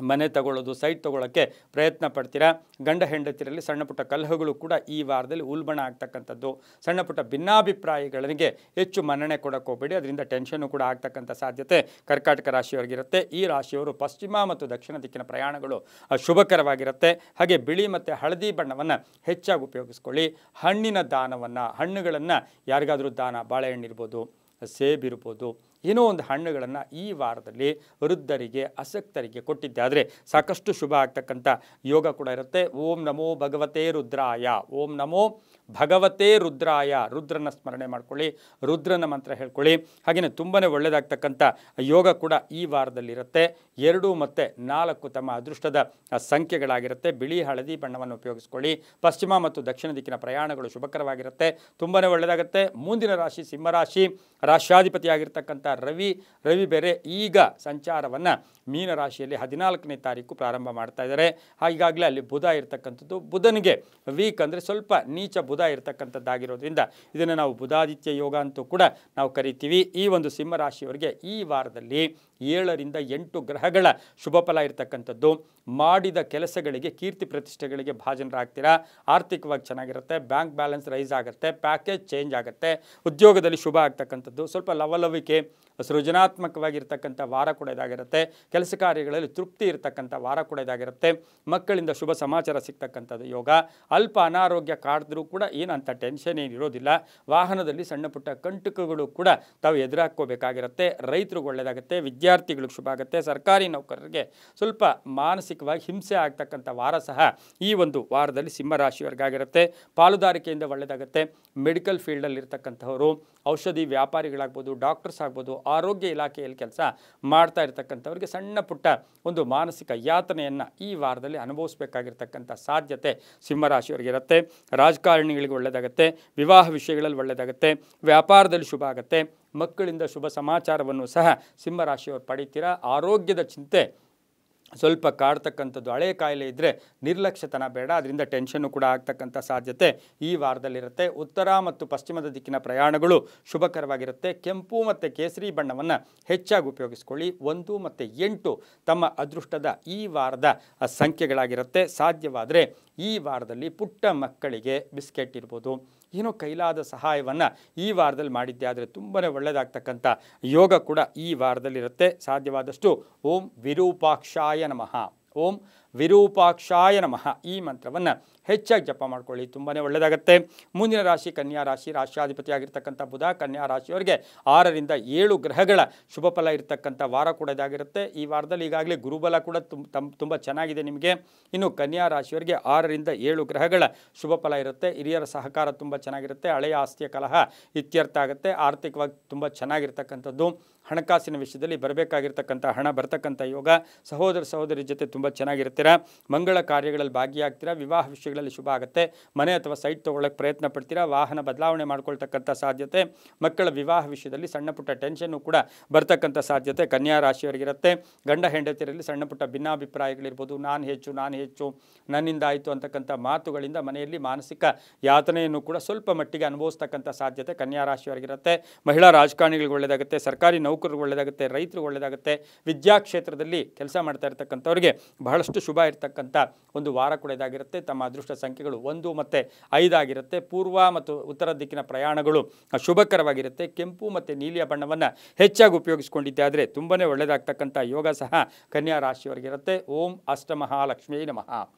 ಮನೆ ತಗೊಳ್ಳೋದು, ಸೈಟ್ ತೊಗೊಳ್ಳೋಕ್ಕೆ ಪ್ರಯತ್ನ ಪಡ್ತೀರಾ. ಗಂಡ ಹೆಂಡತಿರಲ್ಲಿ ಸಣ್ಣ ಪುಟ್ಟ ಕಲಹಗಳು ಕೂಡ ಈ ವಾರದಲ್ಲಿ ಉಲ್ಬಣ ಆಗ್ತಕ್ಕಂಥದ್ದು, ಸಣ್ಣ ಪುಟ್ಟ ಭಿನ್ನಾಭಿಪ್ರಾಯಗಳಿಗೆ ಹೆಚ್ಚು ಮನ್ನಣೆ ಕೊಡೋಕೆ ಹೋಗಬೇಡಿ, ಅದರಿಂದ ಟೆನ್ಷನ್ನು ಕೂಡ ಆಗ್ತಕ್ಕಂಥ ಸಾಧ್ಯತೆ ಕರ್ಕಾಟಕ ರಾಶಿಯವರಿಗಿರುತ್ತೆ. ಈ ರಾಶಿಯವರು ಪಶ್ಚಿಮ ಮತ್ತು ದಕ್ಷಿಣ ದಿಕ್ಕಿನ ಪ್ರಯಾಣಗಳು ಶುಭಕರವಾಗಿರುತ್ತೆ. ಹಾಗೆ ಬಿಳಿ ಮತ್ತು ಹಳದಿ ಬಣ್ಣವನ್ನು ಹೆಚ್ಚಾಗಿ ಉಪಯೋಗಿಸ್ಕೊಳ್ಳಿ. ಹಣ್ಣಿನ ದಾನವನ್ನು, ಹಣ್ಣುಗಳನ್ನು ಯಾರಿಗಾದರೂ ದಾನ, ಬಾಳೆಹಣ್ಣು ಇರ್ಬೋದು, ಸೇಬ್ ಇರ್ಬೋದು, ಏನೋ ಒಂದು ಹಣ್ಣುಗಳನ್ನು ಈ ವಾರದಲ್ಲಿ ವೃದ್ಧರಿಗೆ ಆಸಕ್ತರಿಗೆ ಕೊಟ್ಟಿದ್ದೆ ಆದರೆ ಸಾಕಷ್ಟು ಶುಭ ಆಗ್ತಕ್ಕಂಥ ಯೋಗ ಕೂಡ ಇರುತ್ತೆ. ಓಂ ನಮೋ ಭಗವತೆ ರುದ್ರಾಯ, ಓಂ ನಮೋ ಭಗವತೆ ರುದ್ರಾಯ, ರುದ್ರನ ಸ್ಮರಣೆ ಮಾಡ್ಕೊಳ್ಳಿ, ರುದ್ರನ ಮಂತ್ರ ಹೇಳ್ಕೊಳ್ಳಿ. ಹಾಗೆಯೇ ತುಂಬಾ ಒಳ್ಳೆಯದಾಗ್ತಕ್ಕಂಥ ಯೋಗ ಕೂಡ ಈ ವಾರದಲ್ಲಿರುತ್ತೆ. 2 ಮತ್ತು 4 ತಮ್ಮ ಅದೃಷ್ಟದ ಸಂಖ್ಯೆಗಳಾಗಿರುತ್ತೆ. ಬಿಳಿ ಹಳದಿ ಬಣ್ಣವನ್ನು ಉಪಯೋಗಿಸ್ಕೊಳ್ಳಿ. ಪಶ್ಚಿಮ ಮತ್ತು ದಕ್ಷಿಣ ದಿಕ್ಕಿನ ಪ್ರಯಾಣಗಳು ಶುಭಕರವಾಗಿರುತ್ತೆ, ತುಂಬಾ ಒಳ್ಳೆಯದಾಗುತ್ತೆ. ಮುಂದಿನ ರಾಶಿ ಸಿಂಹರಾಶಿ, ರಾಶ್ಯಾಧಿಪತಿಯಾಗಿರ್ತಕ್ಕಂಥ ರವಿ ಬೇರೆ ಈಗ ಸಂಚಾರವನ್ನು ಮೀನರಾಶಿಯಲ್ಲಿ 14ನೇ ತಾರೀಕು ಪ್ರಾರಂಭ ಮಾಡ್ತಾ ಇದ್ದಾರೆ. ಈಗಾಗಲೇ ಅಲ್ಲಿ ಬುಧ ಇರತಕ್ಕಂಥದ್ದು, ಬುಧನಿಗೆ ವೀಕ್ ಅಂದರೆ ಸ್ವಲ್ಪ ನೀಚ ಬುಧ ಇರತಕ್ಕಂಥದ್ದಾಗಿರೋದ್ರಿಂದ ಇದನ್ನು ನಾವು ಬುಧಾದಿತ್ಯ ಯೋಗ ಅಂತೂ ಕೂಡ ನಾವು ಕರಿತೀವಿ. ಈ ಒಂದು ಸಿಂಹರಾಶಿಯವರಿಗೆ ಈ ವಾರದಲ್ಲಿ 7 ರಿಂದ 8 ಗ್ರಹಗಳ ಶುಭ ಫಲ ಇರತಕ್ಕಂಥದ್ದು. ಮಾಡಿದ ಕೆಲಸಗಳಿಗೆ ಕೀರ್ತಿ ಪ್ರತಿಷ್ಠೆಗಳಿಗೆ ಭಾಜನರಾಗ್ತೀರಾ. ಆರ್ಥಿಕವಾಗಿ ಚೆನ್ನಾಗಿರುತ್ತೆ, ಬ್ಯಾಂಕ್ ಬ್ಯಾಲೆನ್ಸ್ ರೈಸ್ ಆಗುತ್ತೆ, ಪ್ಯಾಕೇಜ್ ಚೇಂಜ್ ಆಗುತ್ತೆ, ಉದ್ಯೋಗದಲ್ಲಿ ಶುಭ ಆಗ್ತಕ್ಕಂಥದ್ದು. ಸ್ವಲ್ಪ ಲವಲವಿಕೆ ಸೃಜನಾತ್ಮಕವಾಗಿರ್ತಕ್ಕಂಥ ವಾರ ಕೂಡ ಇದಾಗಿರುತ್ತೆ. ಕೆಲಸ ಕಾರ್ಯಗಳಲ್ಲಿ ತೃಪ್ತಿ ಇರತಕ್ಕಂಥ ವಾರ ಕೂಡ ಇದಾಗಿರುತ್ತೆ. ಮಕ್ಕಳಿಂದ ಶುಭ ಸಮಾಚಾರ ಸಿಗ್ತಕ್ಕಂಥದ್ದು ಯೋಗ. ಅಲ್ಪ ಅನಾರೋಗ್ಯ ಕಾಡಿದ್ರೂ ಕೂಡ ಏನಂತ ಟೆನ್ಷನ್ ಏನಿರೋದಿಲ್ಲ. ವಾಹನದಲ್ಲಿ ಸಣ್ಣ ಪುಟ್ಟ ಕಂಟಕಗಳು ಕೂಡ ತಾವು ಎದುರಾಕೋಬೇಕಾಗಿರುತ್ತೆ. ರೈತರಿಗೆ ಒಳ್ಳೆಯದಾಗುತ್ತೆ, ವಿದ್ಯಾರ್ಥಿಗಳಿಗೆ ಶುಭ ಆಗುತ್ತೆ. ಸರ್ಕಾರಿ ನೌಕರರಿಗೆ ಸ್ವಲ್ಪ ಮಾನಸಿಕವಾಗಿ ಹಿಂಸೆ ಆಗ್ತಕ್ಕಂಥ ವಾರ ಸಹ ಈ ಒಂದು ವಾರದಲ್ಲಿ ಸಿಂಹರಾಶಿಯವರಿಗಾಗಿರುತ್ತೆ. ಪಾಲುದಾರಿಕೆಯಿಂದ ಒಳ್ಳೆಯದಾಗುತ್ತೆ. ಮೆಡಿಕಲ್ ಫೀಲ್ಡಲ್ಲಿ ಇರ್ತಕ್ಕಂಥವರು, ಔಷಧಿ ವ್ಯಾಪಾರಿಗಳಾಗ್ಬೋದು, ಡಾಕ್ಟರ್ಸ್ ಆಗ್ಬೋದು, ಆರೋಗ್ಯ ಇಲಾಖೆಯಲ್ಲಿ ಕೆಲಸ ಮಾಡ್ತಾ ಇರ್ತಕ್ಕಂಥವ್ರಿಗೆ ಸಣ್ಣ ಪುಟ್ಟ ಒಂದು ಮಾನಸಿಕ ಯಾತನೆಯನ್ನು ಈ ವಾರದಲ್ಲಿ ಅನುಭವಿಸಬೇಕಾಗಿರ್ತಕ್ಕಂಥ ಸಾಧ್ಯತೆ ಸಿಂಹರಾಶಿಯವರಿಗಿರುತ್ತೆ. ರಾಜಕಾರಣಿಗಳಿಗೆ ಒಳ್ಳೆಯದಾಗುತ್ತೆ, ವಿವಾಹ ವಿಷಯಗಳಲ್ಲಿ ಒಳ್ಳೆಯದಾಗುತ್ತೆ, ವ್ಯಾಪಾರದಲ್ಲಿ ಶುಭ ಆಗುತ್ತೆ, ಮಕ್ಕಳಿಂದ ಶುಭ ಸಮಾಚಾರವನ್ನು ಸಹ ಸಿಂಹರಾಶಿಯವರು ಪಡಿತೀರಾ. ಆರೋಗ್ಯದ ಚಿಂತೆ ಸ್ವಲ್ಪ ಕಾಡ್ತಕ್ಕಂಥದ್ದು, ಹಳೆ ಕಾಯಿಲೆ ಇದ್ದರೆ ನಿರ್ಲಕ್ಷ್ಯತನ ಬೇಡ, ಅದರಿಂದ ಟೆನ್ಷನ್ನು ಕೂಡ ಆಗ್ತಕ್ಕಂಥ ಸಾಧ್ಯತೆ ಈ ವಾರದಲ್ಲಿರುತ್ತೆ. ಉತ್ತರ ಮತ್ತು ಪಶ್ಚಿಮದ ದಿಕ್ಕಿನ ಪ್ರಯಾಣಗಳು ಶುಭಕರವಾಗಿರುತ್ತೆ. ಕೆಂಪು ಮತ್ತು ಕೇಸರಿ ಬಣ್ಣವನ್ನು ಹೆಚ್ಚಾಗಿ ಉಪಯೋಗಿಸ್ಕೊಳ್ಳಿ. 1 ಮತ್ತು 8 ತಮ್ಮ ಅದೃಷ್ಟದ ಈ ವಾರದ ಸಂಖ್ಯೆಗಳಾಗಿರುತ್ತೆ. ಸಾಧ್ಯವಾದರೆ ಈ ವಾರದಲ್ಲಿ ಪುಟ್ಟ ಮಕ್ಕಳಿಗೆ ಬಿಸ್ಕೆಟ್ ಇರ್ಬೋದು, ಏನೋ ಕೈಲಾದ ಸಹಾಯವನ್ನು ಈ ವಾರದಲ್ಲಿ ಮಾಡಿದ್ದೆ ಆದರೆ ತುಂಬಾ ಒಳ್ಳೆಯದಾಗ್ತಕ್ಕಂಥ ಯೋಗ ಕೂಡ ಈ ವಾರದಲ್ಲಿರುತ್ತೆ. ಸಾಧ್ಯವಾದಷ್ಟು ಓಂ ವಿರೂಪಾಕ್ಷಾಯ ನಮಃ, ಓಂ ವಿರೂಪಾಕ್ಷಾಯ ನಮಃ ಈ ಮಂತ್ರವನ್ನು ಹೆಚ್ಚಾಗಿ ಜಪ ಮಾಡ್ಕೊಳ್ಳಿ, ತುಂಬಾ ಒಳ್ಳೆಯದಾಗುತ್ತೆ. ಮುಂದಿನ ರಾಶಿ ಕನ್ಯಾ ರಾಶಿ, ರಾಶ್ಯಾಧಿಪತಿಯಾಗಿರ್ತಕ್ಕಂಥ ಬುಧ. ಕನ್ಯಾ ರಾಶಿಯವರಿಗೆ 6 ರಿಂದ 7 ಗ್ರಹಗಳ ಶುಭ ಫಲ ಇರತಕ್ಕಂಥ ವಾರ ಕೂಡ ಇದಾಗಿರುತ್ತೆ. ಈ ವಾರದಲ್ಲಿ ಈಗಾಗಲೇ ಗುರುಬಲ ಕೂಡ ತುಂಬ ಚೆನ್ನಾಗಿದೆ ನಿಮಗೆ. ಇನ್ನು ಕನ್ಯಾ ರಾಶಿಯವರಿಗೆ 6 ರಿಂದ 7 ಗ್ರಹಗಳ ಶುಭ ಫಲ ಇರುತ್ತೆ. ಹಿರಿಯರ ಸಹಕಾರ ತುಂಬ ಚೆನ್ನಾಗಿರುತ್ತೆ. ಹಳೆಯ ಆಸ್ತಿಯ ಕಲಹ ಇತ್ಯರ್ಥ ಆಗುತ್ತೆ. ಆರ್ಥಿಕವಾಗಿ ತುಂಬ ಚೆನ್ನಾಗಿರ್ತಕ್ಕಂಥದ್ದು. ಹಣಕಾಸಿನ ವಿಷಯದಲ್ಲಿ ಬರಬೇಕಾಗಿರ್ತಕ್ಕಂಥ ಹಣ ಬರ್ತಕ್ಕಂಥ ಯೋಗ. ಸಹೋದರ ಸಹೋದರಿ ಜೊತೆ ತುಂಬ ಚೆನ್ನಾಗಿರ್ತೀರಾ. ಮಂಗಳ ಕಾರ್ಯಗಳಲ್ಲಿ ಭಾಗಿಯಾಗ್ತೀರಾ. ವಿವಾಹ ವಿಷಯಗಳಲ್ಲಿ ಶುಭ ಆಗುತ್ತೆ. ಮನೆ ಅಥವಾ ಸೈಟ್ ತೊಗೊಳ್ಳೋಕ್ಕೆ ಪ್ರಯತ್ನ ಪಡ್ತೀರಾ. ವಾಹನ ಬದಲಾವಣೆ ಮಾಡ್ಕೊಳ್ತಕ್ಕಂಥ ಸಾಧ್ಯತೆ. ಮಕ್ಕಳ ವಿವಾಹ ವಿಷಯದಲ್ಲಿ ಸಣ್ಣ ಪುಟ್ಟ ಟೆನ್ಷನ್ನು ಕೂಡ ಬರ್ತಕ್ಕಂಥ ಸಾಧ್ಯತೆ ಕನ್ಯಾ ರಾಶಿಯವರಿಗಿರುತ್ತೆ. ಗಂಡ ಹೆಂಡತಿಯರಲ್ಲಿ ಸಣ್ಣ ಪುಟ್ಟ ಭಿನ್ನಾಭಿಪ್ರಾಯಗಳಿರ್ಬೋದು. ನಾನು ಹೆಚ್ಚು, ನನ್ನಿಂದ ಆಯಿತು ಅಂತಕ್ಕಂಥ ಮಾತುಗಳಿಂದ ಮನೆಯಲ್ಲಿ ಮಾನಸಿಕ ಯಾತನೆಯನ್ನು ಕೂಡ ಸ್ವಲ್ಪ ಮಟ್ಟಿಗೆ ಅನುಭವಿಸ್ತಕ್ಕಂಥ ಸಾಧ್ಯತೆ ಕನ್ಯಾ ರಾಶಿಯವರಿಗಿರುತ್ತೆ. ಮಹಿಳಾ ರಾಜಕಾರಣಿಗಳಿಗೆ ಒಳ್ಳೆಯದಾಗುತ್ತೆ, ಸರ್ಕಾರಿ ನೌಕರರಿಗೆ ಒಳ್ಳೆಯದಾಗುತ್ತೆ, ರೈತರಿಗೆ ಒಳ್ಳೆಯದಾಗುತ್ತೆ. ವಿದ್ಯಾಕ್ಷೇತ್ರದಲ್ಲಿ ಕೆಲಸ ಮಾಡ್ತಾ ಇರ್ತಕ್ಕಂಥವ್ರಿಗೆ ಬಹಳಷ್ಟು ಶುಭ ಇರತಕ್ಕಂಥ ಒಂದು ವಾರ ಕೂಡ ಇದಾಗಿರುತ್ತೆ. ತಮ್ಮ ಅದೃಷ್ಟ ಸಂಖ್ಯೆಗಳು 1 ಮತ್ತು 5 ಆಗಿರುತ್ತೆ. ಪೂರ್ವ ಮತ್ತು ಉತ್ತರ ದಿಕ್ಕಿನ ಪ್ರಯಾಣಗಳು ಶುಭಕರವಾಗಿರುತ್ತೆ. ಕೆಂಪು ಮತ್ತು ನೀಲಿಯ ಬಣ್ಣವನ್ನು ಹೆಚ್ಚಾಗಿ ಉಪಯೋಗಿಸ್ಕೊಂಡಿದ್ದೆ ಆದರೆ ತುಂಬಾ ಒಳ್ಳೆಯದಾಗ್ತಕ್ಕಂಥ ಯೋಗ ಸಹ ಕನ್ಯಾ ರಾಶಿಯವರಿಗಿರುತ್ತೆ. ಓಂ ಅಷ್ಟಮಹಾಲಕ್ಷ್ಮೀ ನಮಃ.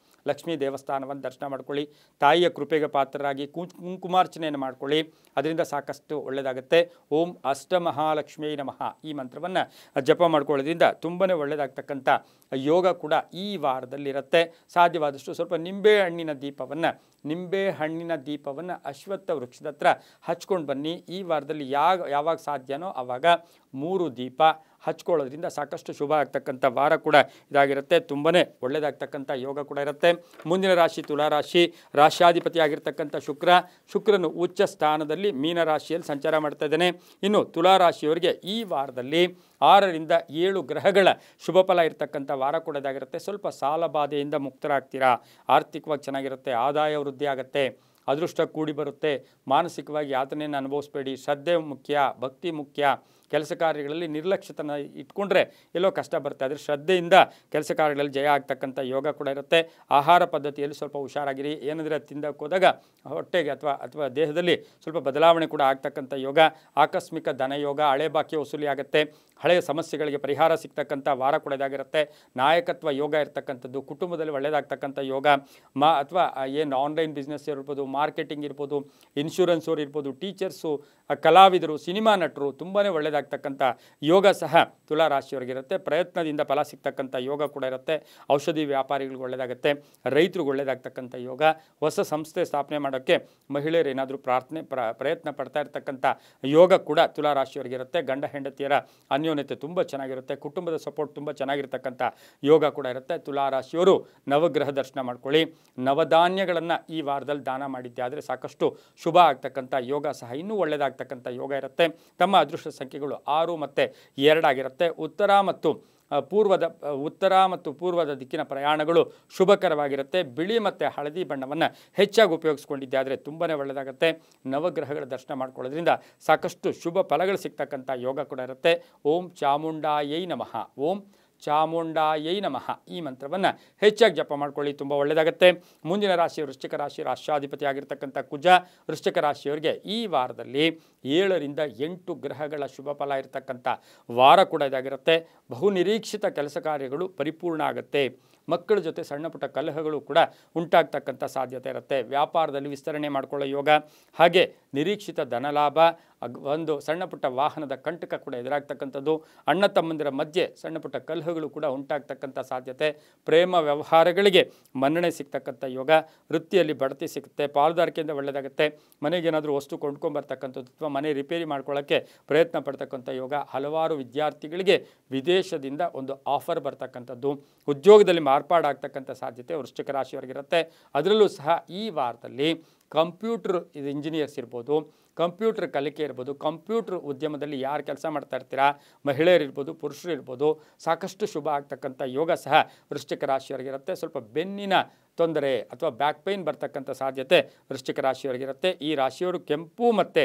ಲಕ್ಷ್ಮೀ ದೇವಸ್ಥಾನವನ್ನು ದರ್ಶನ ಮಾಡ್ಕೊಳ್ಳಿ. ತಾಯಿಯ ಕೃಪೆಗೆ ಪಾತ್ರರಾಗಿ ಕುಂಕುಮಾರ್ಚನೆಯನ್ನು ಮಾಡ್ಕೊಳ್ಳಿ, ಅದರಿಂದ ಸಾಕಷ್ಟು ಒಳ್ಳೆಯದಾಗುತ್ತೆ. ಓಂ ಅಷ್ಟಮಹಾಲಕ್ಷ್ಮೀ ನಮಃ ಈ ಮಂತ್ರವನ್ನು ಜಪ ಮಾಡ್ಕೊಳ್ಳೋದ್ರಿಂದ ತುಂಬಾ ಒಳ್ಳೆಯದಾಗ್ತಕ್ಕಂಥ ಯೋಗ ಕೂಡ ಈ ವಾರದಲ್ಲಿರುತ್ತೆ. ಸಾಧ್ಯವಾದಷ್ಟು ಸ್ವಲ್ಪ ನಿಂಬೆಹಣ್ಣಿನ ದೀಪವನ್ನು ಅಶ್ವತ್ಥ ವೃಕ್ಷದ ಹತ್ರ ಹಚ್ಕೊಂಡು ಬನ್ನಿ. ಈ ವಾರದಲ್ಲಿ ಯಾವಾಗ ಸಾಧ್ಯನೋ ಆವಾಗ 3 ದೀಪ ಹಚ್ಕೊಳ್ಳೋದ್ರಿಂದ ಸಾಕಷ್ಟು ಶುಭ ಆಗ್ತಕ್ಕಂಥ ವಾರ ಕೂಡ ಇದಾಗಿರುತ್ತೆ. ತುಂಬಾ ಒಳ್ಳೆಯದಾಗ್ತಕ್ಕಂಥ ಯೋಗ ಕೂಡ ಇರುತ್ತೆ. ಮುಂದಿನ ರಾಶಿ ತುಲಾರಾಶಿ, ರಾಶ್ಯಾಧಿಪತಿಯಾಗಿರ್ತಕ್ಕಂಥ ಶುಕ್ರನು ಉಚ್ಚ ಸ್ಥಾನದಲ್ಲಿ ಮೀನರಾಶಿಯಲ್ಲಿ ಸಂಚಾರ ಮಾಡ್ತಾ ಇದ್ದಾನೆ. ಇನ್ನು ತುಲಾರಾಶಿಯವರಿಗೆ ಈ ವಾರದಲ್ಲಿ 6 ರಿಂದ 7 ಗ್ರಹಗಳ ಶುಭ ಫಲ ಇರತಕ್ಕಂಥ ವಾರ ಕೂಡ ಇದಾಗಿರುತ್ತೆ. ಸ್ವಲ್ಪ ಸಾಲ ಬಾಧೆಯಿಂದ ಮುಕ್ತರಾಗ್ತೀರಾ. ಆರ್ಥಿಕವಾಗಿ ಚೆನ್ನಾಗಿರುತ್ತೆ. ಆದಾಯ ವೃದ್ಧಿ ಆಗುತ್ತೆ. ಅದೃಷ್ಟ ಕೂಡಿ ಬರುತ್ತೆ. ಮಾನಸಿಕವಾಗಿ ಯಾತನೆಯನ್ನು ಅನುಭವಿಸಬೇಡಿ. ಶ್ರದ್ಧೆ ಮುಖ್ಯ, ಭಕ್ತಿ ಮುಖ್ಯ. ಕೆಲಸ ಕಾರ್ಯಗಳಲ್ಲಿ ನಿರ್ಲಕ್ಷ್ಯತನ ಇಟ್ಕೊಂಡ್ರೆ ಎಲ್ಲೋ ಕಷ್ಟ ಬರುತ್ತೆ. ಆದರೆ ಶ್ರದ್ಧೆಯಿಂದ ಕೆಲಸ ಕಾರ್ಯಗಳಲ್ಲಿ ಜಯ ಆಗ್ತಕ್ಕಂಥ ಯೋಗ ಕೂಡ ಇರುತ್ತೆ. ಆಹಾರ ಪದ್ಧತಿಯಲ್ಲಿ ಸ್ವಲ್ಪ ಹುಷಾರಾಗಿರಿ. ಏನಂದರೆ ತಿಂದಕ್ಕೆ ಹೋದಾಗ ಹೊಟ್ಟೆಗೆ ಅಥವಾ ದೇಹದಲ್ಲಿ ಸ್ವಲ್ಪ ಬದಲಾವಣೆ ಕೂಡ ಆಗ್ತಕ್ಕಂಥ ಯೋಗ. ಆಕಸ್ಮಿಕ ಧನಯೋಗ, ಹಳೆ ಬಾಕಿ ವಸೂಲಿ ಆಗುತ್ತೆ. ಹಳೆಯ ಸಮಸ್ಯೆಗಳಿಗೆ ಪರಿಹಾರ ಸಿಗ್ತಕ್ಕಂಥ ವಾರ ಕೂಡ ಇದಾಗಿರುತ್ತೆ. ನಾಯಕತ್ವ ಯೋಗ ಇರ್ತಕ್ಕಂಥದ್ದು, ಕುಟುಂಬದಲ್ಲಿ ಒಳ್ಳೆಯದಾಗ್ತಕ್ಕಂಥ ಯೋಗ. ಅಥವಾ ಏನು ಆನ್ಲೈನ್ ಬಿಸ್ನೆಸ್ ಇರ್ಬೋದು, ಮಾರ್ಕೆಟಿಂಗ್ ಇರ್ಬೋದು, ಇನ್ಶೂರೆನ್ಸ್ ಅವರು ಇರ್ಬೋದು, ಟೀಚರ್ಸು, ಕಲಾವಿದರು, ಸಿನಿಮಾ ನಟರು ತುಂಬಾ ಒಳ್ಳೆಯದಾಗ್ತಕ್ಕಂಥ ಒಳ್ಳೆಯದಾಗ್ತಕ್ಕಂಥ ಯೋಗ ಸಹ ತುಲಾ ರಾಶಿಯವರಿಗಿರುತ್ತೆ. ಪ್ರಯತ್ನದಿಂದ ಫಲ ಸಿಗ್ತಕ್ಕಂಥ ಯೋಗ ಕೂಡ ಇರುತ್ತೆ. ಔಷಧಿ ವ್ಯಾಪಾರಿಗಳಿಗೆ ಒಳ್ಳೆಯದಾಗುತ್ತೆ, ರೈತರಿಗೆ ಒಳ್ಳೆಯದಾಗ್ತಕ್ಕಂಥ ಯೋಗ. ಹೊಸ ಸಂಸ್ಥೆ ಸ್ಥಾಪನೆ ಮಾಡೋಕ್ಕೆ ಮಹಿಳೆಯರು ಏನಾದರೂ ಪ್ರಯತ್ನ ಪಡ್ತಾ ಇರ್ತಕ್ಕಂಥ ಯೋಗ ಕೂಡ ತುಲಾ ರಾಶಿಯವರಿಗಿರುತ್ತೆ. ಗಂಡ ಹೆಂಡತಿಯರ ಅನ್ಯೋನ್ಯತೆ ತುಂಬ ಚೆನ್ನಾಗಿರುತ್ತೆ, ಕುಟುಂಬದ ಸಪೋರ್ಟ್ ತುಂಬ ಚೆನ್ನಾಗಿರ್ತಕ್ಕಂಥ ಯೋಗ ಕೂಡ ಇರುತ್ತೆ. ತುಲಾ ರಾಶಿಯವರು ನವಗ್ರಹ ದರ್ಶನ ಮಾಡ್ಕೊಳ್ಳಿ. ನವಧಾನ್ಯಗಳನ್ನು ಈ ವಾರದಲ್ಲಿ ದಾನ ಮಾಡಿದ್ದೆ ಆದರೆ ಸಾಕಷ್ಟು ಶುಭ ಆಗ್ತಕ್ಕಂಥ ಯೋಗ ಸಹ ಇನ್ನೂ ಒಳ್ಳೆಯದಾಗ್ತಕ್ಕಂಥ ಯೋಗ ಇರುತ್ತೆ. ತಮ್ಮ ಅದೃಷ್ಟ ಸಂಖ್ಯೆಗಳು 6 ಮತ್ತು 2 ಆಗಿರುತ್ತೆ. ಉತ್ತರ ಮತ್ತು ಪೂರ್ವದ ದಿಕ್ಕಿನ ಪ್ರಯಾಣಗಳು ಶುಭಕರವಾಗಿರುತ್ತೆ. ಬಿಳಿ ಮತ್ತು ಹಳದಿ ಬಣ್ಣವನ್ನು ಹೆಚ್ಚಾಗಿ ಉಪಯೋಗಿಸ್ಕೊಂಡಿದ್ದೆ ಆದರೆ ತುಂಬಾ ಒಳ್ಳೆಯದಾಗುತ್ತೆ. ನವಗ್ರಹಗಳ ದರ್ಶನ ಮಾಡ್ಕೊಳ್ಳೋದ್ರಿಂದ ಸಾಕಷ್ಟು ಶುಭ ಫಲಗಳು ಸಿಗ್ತಕ್ಕಂಥ ಯೋಗ ಕೂಡ ಇರುತ್ತೆ. ಓಂ ಚಾಮುಂಡಾಯೈ ನಮಃ, ಓಂ ಚಾಮುಂಡಾಯೈ ನಮಃ ಈ ಮಂತ್ರವನ್ನು ಹೆಚ್ಚಾಗಿ ಜಪ ಮಾಡ್ಕೊಳ್ಳಿ, ತುಂಬ ಒಳ್ಳೆಯದಾಗುತ್ತೆ. ಮುಂದಿನ ರಾಶಿ ವೃಶ್ಚಿಕ ರಾಶಿ. ರಾಷ್ಟ್ರಾಧಿಪತಿ ಆಗಿರ್ತಕ್ಕಂಥ ಕುಜ ವೃಶ್ಚಿಕ ರಾಶಿಯವರಿಗೆ ಈ ವಾರದಲ್ಲಿ 7 ರಿಂದ 8 ಗ್ರಹಗಳ ಶುಭ ಫಲ ಇರತಕ್ಕಂಥ ವಾರ ಕೂಡ ಇದಾಗಿರುತ್ತೆ. ಬಹು ನಿರೀಕ್ಷಿತ ಕೆಲಸ ಕಾರ್ಯಗಳು ಪರಿಪೂರ್ಣ ಆಗುತ್ತೆ. ಮಕ್ಕಳ ಜೊತೆ ಸಣ್ಣ ಪುಟ್ಟ ಕಲಹಗಳು ಕೂಡ ಉಂಟಾಗ್ತಕ್ಕಂಥ ಸಾಧ್ಯತೆ ಇರುತ್ತೆ. ವ್ಯಾಪಾರದಲ್ಲಿ ವಿಸ್ತರಣೆ ಮಾಡಿಕೊಳ್ಳೋ ಯೋಗ, ಹಾಗೆ ನಿರೀಕ್ಷಿತ ಧನಲಾಭ, ಒಂದು ಸಣ್ಣ ಪುಟ್ಟ ವಾಹನದ ಕಂಟಕ ಕೂಡ ಎದುರಾಗ್ತಕ್ಕಂಥದ್ದು. ಅಣ್ಣ ತಮ್ಮಂದಿರ ಮಧ್ಯೆ ಸಣ್ಣ ಪುಟ್ಟ ಕಲಹಗಳು ಕೂಡ ಉಂಟಾಗ್ತಕ್ಕಂಥ ಸಾಧ್ಯತೆ. ಪ್ರೇಮ ವ್ಯವಹಾರಗಳಿಗೆ ಮನ್ನಣೆ ಸಿಗ್ತಕ್ಕಂಥ ಯೋಗ. ವೃತ್ತಿಯಲ್ಲಿ ಬಡ್ತಿ ಸಿಗುತ್ತೆ. ಪಾಲುದಾರಿಕೆಯಿಂದ ಒಳ್ಳೆಯದಾಗುತ್ತೆ. ಮನೆಗೇನಾದರೂ ವಸ್ತು ಕೊಂಡ್ಕೊಂಬರ್ತಕ್ಕಂಥದ್ದು ಅಥವಾ ಮನೆ ರಿಪೇರಿ ಮಾಡ್ಕೊಳ್ಳೋಕ್ಕೆ ಪ್ರಯತ್ನ ಪಡ್ತಕ್ಕಂಥ ಯೋಗ. ಹಲವಾರು ವಿದ್ಯಾರ್ಥಿಗಳಿಗೆ ವಿದೇಶದಿಂದ ಒಂದು ಆಫರ್ ಬರ್ತಕ್ಕಂಥದ್ದು. ಉದ್ಯೋಗದಲ್ಲಿ ಮಾರ್ಪಾಡಾಗ್ತಕ್ಕಂಥ ಸಾಧ್ಯತೆ ವೃಶ್ಚಿಕ ರಾಶಿಯವರಿಗಿರುತ್ತೆ. ಅದರಲ್ಲೂ ಸಹ ಈ ವಾರದಲ್ಲಿ ಕಂಪ್ಯೂಟರ್ ಇಂಜಿನಿಯರ್ಸ್ ಇರ್ಬೋದು, ಕಂಪ್ಯೂಟರ್ ಕಲಿಕೆ ಇರ್ಬೋದು, ಕಂಪ್ಯೂಟರ್ ಉದ್ಯಮದಲ್ಲಿ ಯಾರು ಕೆಲಸ ಮಾಡ್ತಾ ಇರ್ತೀರಾ, ಮಹಿಳೆಯರಿರ್ಬೋದು, ಪುರುಷರು ಇರ್ಬೋದು, ಸಾಕಷ್ಟು ಶುಭ ಆಗ್ತಕ್ಕಂಥ ಯೋಗ ಸಹ ವೃಶ್ಚಿಕ ರಾಶಿಯವರಿಗಿರುತ್ತೆ. ಸ್ವಲ್ಪ ಬೆನ್ನಿನ ತೊಂದರೆ ಅಥವಾ ಬ್ಯಾಕ್ ಪೈನ್ ಬರ್ತಕ್ಕಂಥ ಸಾಧ್ಯತೆ ವೃಶ್ಚಿಕ ರಾಶಿಯವರಿಗಿರುತ್ತೆ. ಈ ರಾಶಿಯವರು ಕೆಂಪು ಮತ್ತು